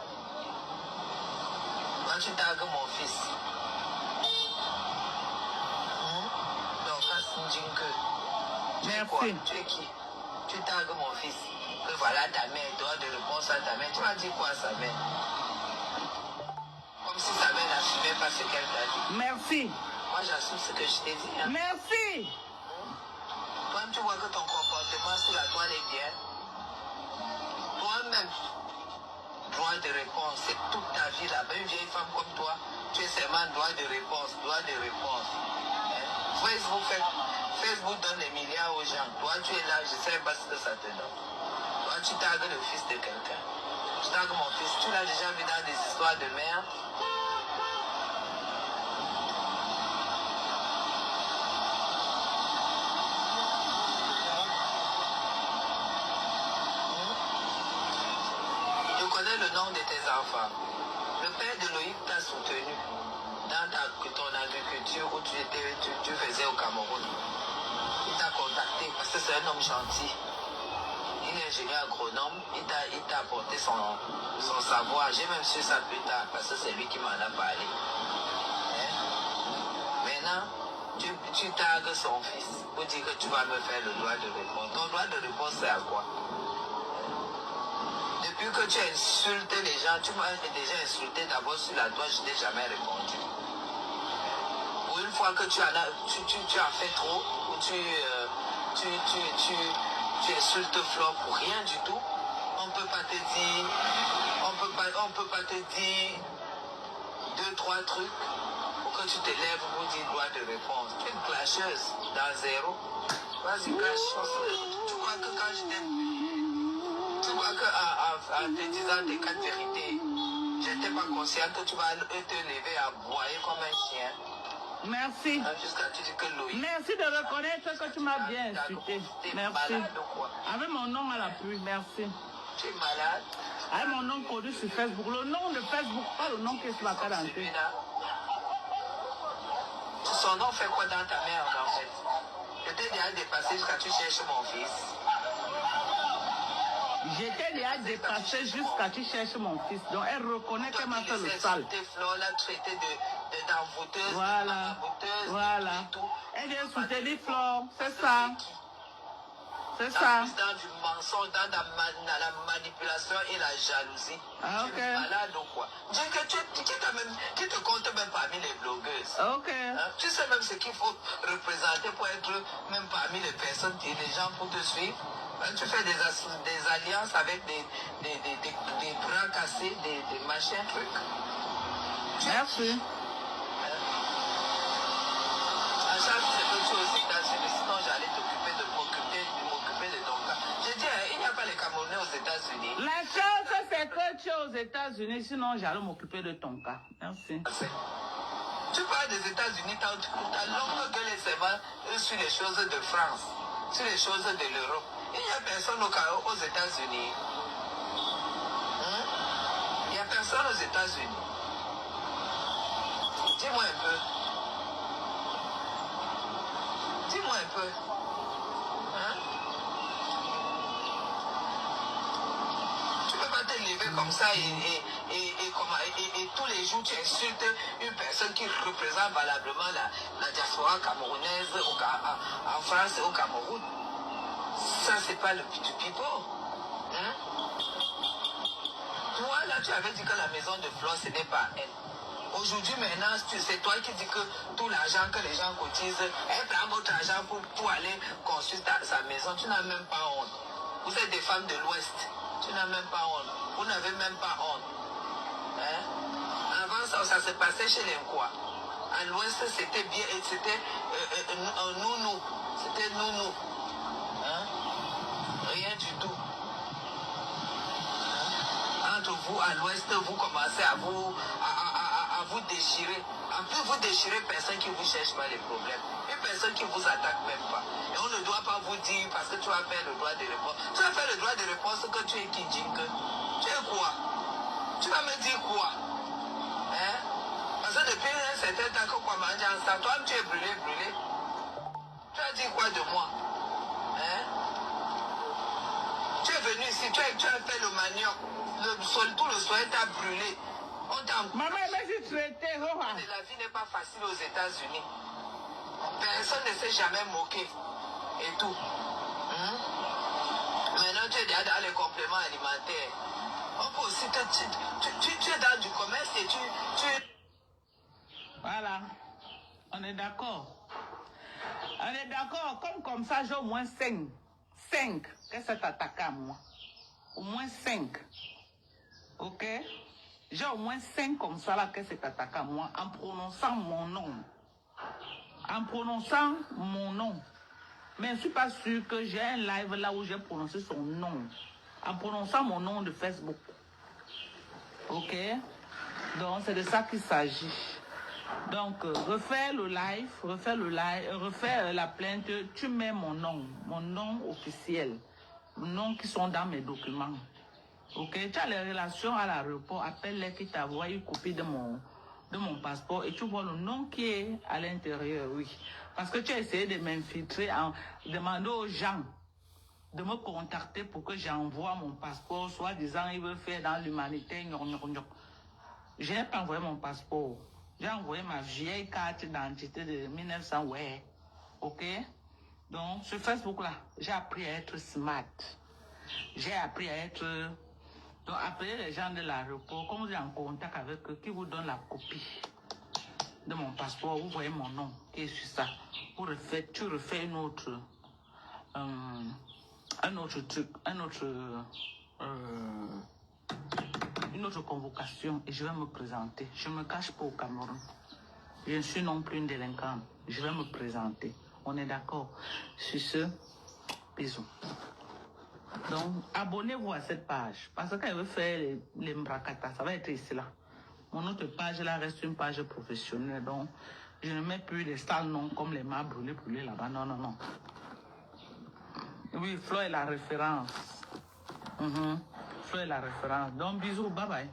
quand tu tagues mon fils, donc merci. Tu es qui? Tu tagues mon fils. Que voilà ta mère, droit de réponse à ta mère. Tu m'as dit quoi à sa mère? Comme si sa mère n'assumait pas ce qu'elle t'a dit. Merci. Moi j'assume ce que je t'ai dit. Hein. Merci. Toi-même tu vois que ton comportement sur la toile est bien. Toi-même. Droit de réponse, c'est toute ta vie là. Une vieille femme comme toi, tu es seulement droit de réponse, droit de réponse. Hein? Facebook donne des milliards aux gens. Toi, tu es là, je ne sais pas ce que ça te donne. Toi, tu tagues le fils de quelqu'un. Je tague mon fils. Tu l'as déjà vu dans des histoires de merde. Le nom de tes enfants. Le père de Loïc t'a soutenu dans ton agriculture où tu faisais au Cameroun. Il t'a contacté parce que c'est un homme gentil. Il est ingénieur agronome. Il t'a apporté son savoir. J'ai même su ça plus tard parce que c'est lui qui m'en a parlé. Hein? Maintenant, tu tagues son fils pour dire que tu vas me faire le droit de réponse. Ton droit de réponse, c'est à quoi? Depuis que tu insultes les gens, tu m'as déjà insulté d'abord sur la toile, je n'ai jamais répondu. Ou une fois que tu as fait trop, ou tu insultes Flore pour rien du tout, on peut pas te dire, on peut pas te dire 2-3 trucs pour que tu te lèves pour dire droit de réponse. Tu es une clasheuse dans zéro. Vas-y, clash. Tu crois que quand je t'ai... Tu vois qu'en te disant tes 4 vérités, je n'étais pas consciente que tu vas te lever à boyer comme un chien. Merci. Jusqu'à tu dis que Loïc. Merci de reconnaître que tu m'as bien insulté. Merci. Avec mon nom à l'appui, merci. Tu es malade. Avec mon nom connu sur Facebook. Le nom de Facebook, pas le nom qui est sur la carte d'identité. Son nom fait quoi dans ta merde en fait? Je t'ai déjà dépassé jusqu'à tu cherches mon fils. J'étais déjà dépassée jusqu'à tu cherches mon fils. Donc elle reconnaît qu'elle m'a fait le sale. Flore l'a traité d'envoûteuse. Voilà. Voilà. Elle vient soutenir Flore. C'est ça. C'est ça. Dans du mensonge, dans la manipulation et la jalousie. Ah, ok. Tu es malade ou quoi? Dis que tu te comptes même parmi les blogueuses. Ok. Hein? Tu sais même ce qu'il faut représenter pour être même parmi les personnes et les gens pour te suivre. Hein? Tu fais des alliances avec des bras cassés, des machins, trucs. Merci. Hein? À chaque fois que tu es aux États-Unis, sinon j'allais t'occuper de m'occuper de ton cas. Je dis, il n'y a pas les Camerounais aux États-Unis. La chose, c'est que tu es aux États-Unis, sinon j'allais m'occuper de ton cas. Merci. Tu parles des États-Unis, ta longue gueule est seulement sur les choses de France, sur les choses de l'Europe. Il n'y a personne aux États-Unis. Il n'y a personne aux États-Unis. Dis-moi un peu. Dis-moi un peu. Hein? Tu ne peux pas te lever comme ça et tous les jours tu insultes une personne qui représente valablement la diaspora camerounaise en France et au Cameroun. Ça, c'est pas le du people. Hein? Toi, là, tu avais dit que la maison de Flore, ce n'est pas elle. Aujourd'hui, maintenant, c'est toi qui dis que tout l'argent que les gens cotisent, elle prend votre argent pour aller construire sa maison. Tu n'as même pas honte. Vous êtes des femmes de l'Ouest. Tu n'as même pas honte. Vous n'avez même pas honte. Hein? Avant, ça se passait chez les quoi. À l'Ouest, c'était bien, c'était nounou. C'était nounou. Hein? Rien du tout. Entre vous, à l'Ouest, vous commencez à vous déchirer. En plus, vous déchirez personne qui vous cherche pas les problèmes. Une personne qui vous attaque même pas. Et on ne doit pas vous dire parce que tu vas faire le droit de réponse. Tu vas faire le droit de réponse que tu es qui dit que. Tu es quoi? Tu vas me dire quoi? Hein? Parce que depuis un certain temps que quoi manger ensemble, toi tu es brûlé. Tu as dit quoi de moi? Hein? Tu es venu ici, tu as fait le manioc. Tout le soleil t'a brûlé. Maman, elle va se traiter. La vie n'est pas facile aux États-Unis. Personne ne s'est jamais moqué. Et tout. Maintenant, tu es déjà dans les compléments alimentaires. On peut aussi tu es dans du commerce et tu... Voilà. On est d'accord. On est d'accord. Comme ça, j'ai au moins 5. 5. Qu'est-ce que ça t'attaque à moi? Au moins 5. Ok? J'ai au moins 5 comme ça là que c'est attaqué à moi en prononçant mon nom. En prononçant mon nom. Mais je ne suis pas sûre que j'ai un live là où j'ai prononcé son nom. En prononçant mon nom de Facebook. Ok? Donc c'est de ça qu'il s'agit. Donc refais la plainte, tu mets mon nom officiel. Le nom qui sont dans mes documents. Ok, tu as les relations à l'aéroport, appelle-les qui t'envoient une copie de mon passeport et tu vois le nom qui est à l'intérieur, oui. Parce que tu as essayé de m'infiltrer en demandant aux gens de me contacter pour que j'envoie mon passeport, soit disant ils veulent faire dans l'humanité. Je n'ai pas envoyé mon passeport. J'ai envoyé ma vieille carte d'identité de 1900, ouais. Ok? Donc, sur Facebook là, j'ai appris à être smart. J'ai appris à être... Donc, appelez les gens de l'aéroport, comme vous êtes en contact avec eux, qui vous donnent la copie de mon passeport, vous voyez mon nom qui est sur ça. Tu refais une autre truc, une autre convocation et je vais me présenter. Je ne me cache pas au Cameroun. Je ne suis non plus une délinquante. Je vais me présenter. On est d'accord. Sur ce, bisous. Donc, abonnez-vous à cette page. Parce qu'elle veut faire les mbrakata. Ça va être ici là. Mon autre page là reste une page professionnelle. Donc, je ne mets plus les sales noms comme les mâts brûlés là-bas. Non, non, non. Oui, Flo est la référence. Flo est la référence. Donc, bisous. Bye bye.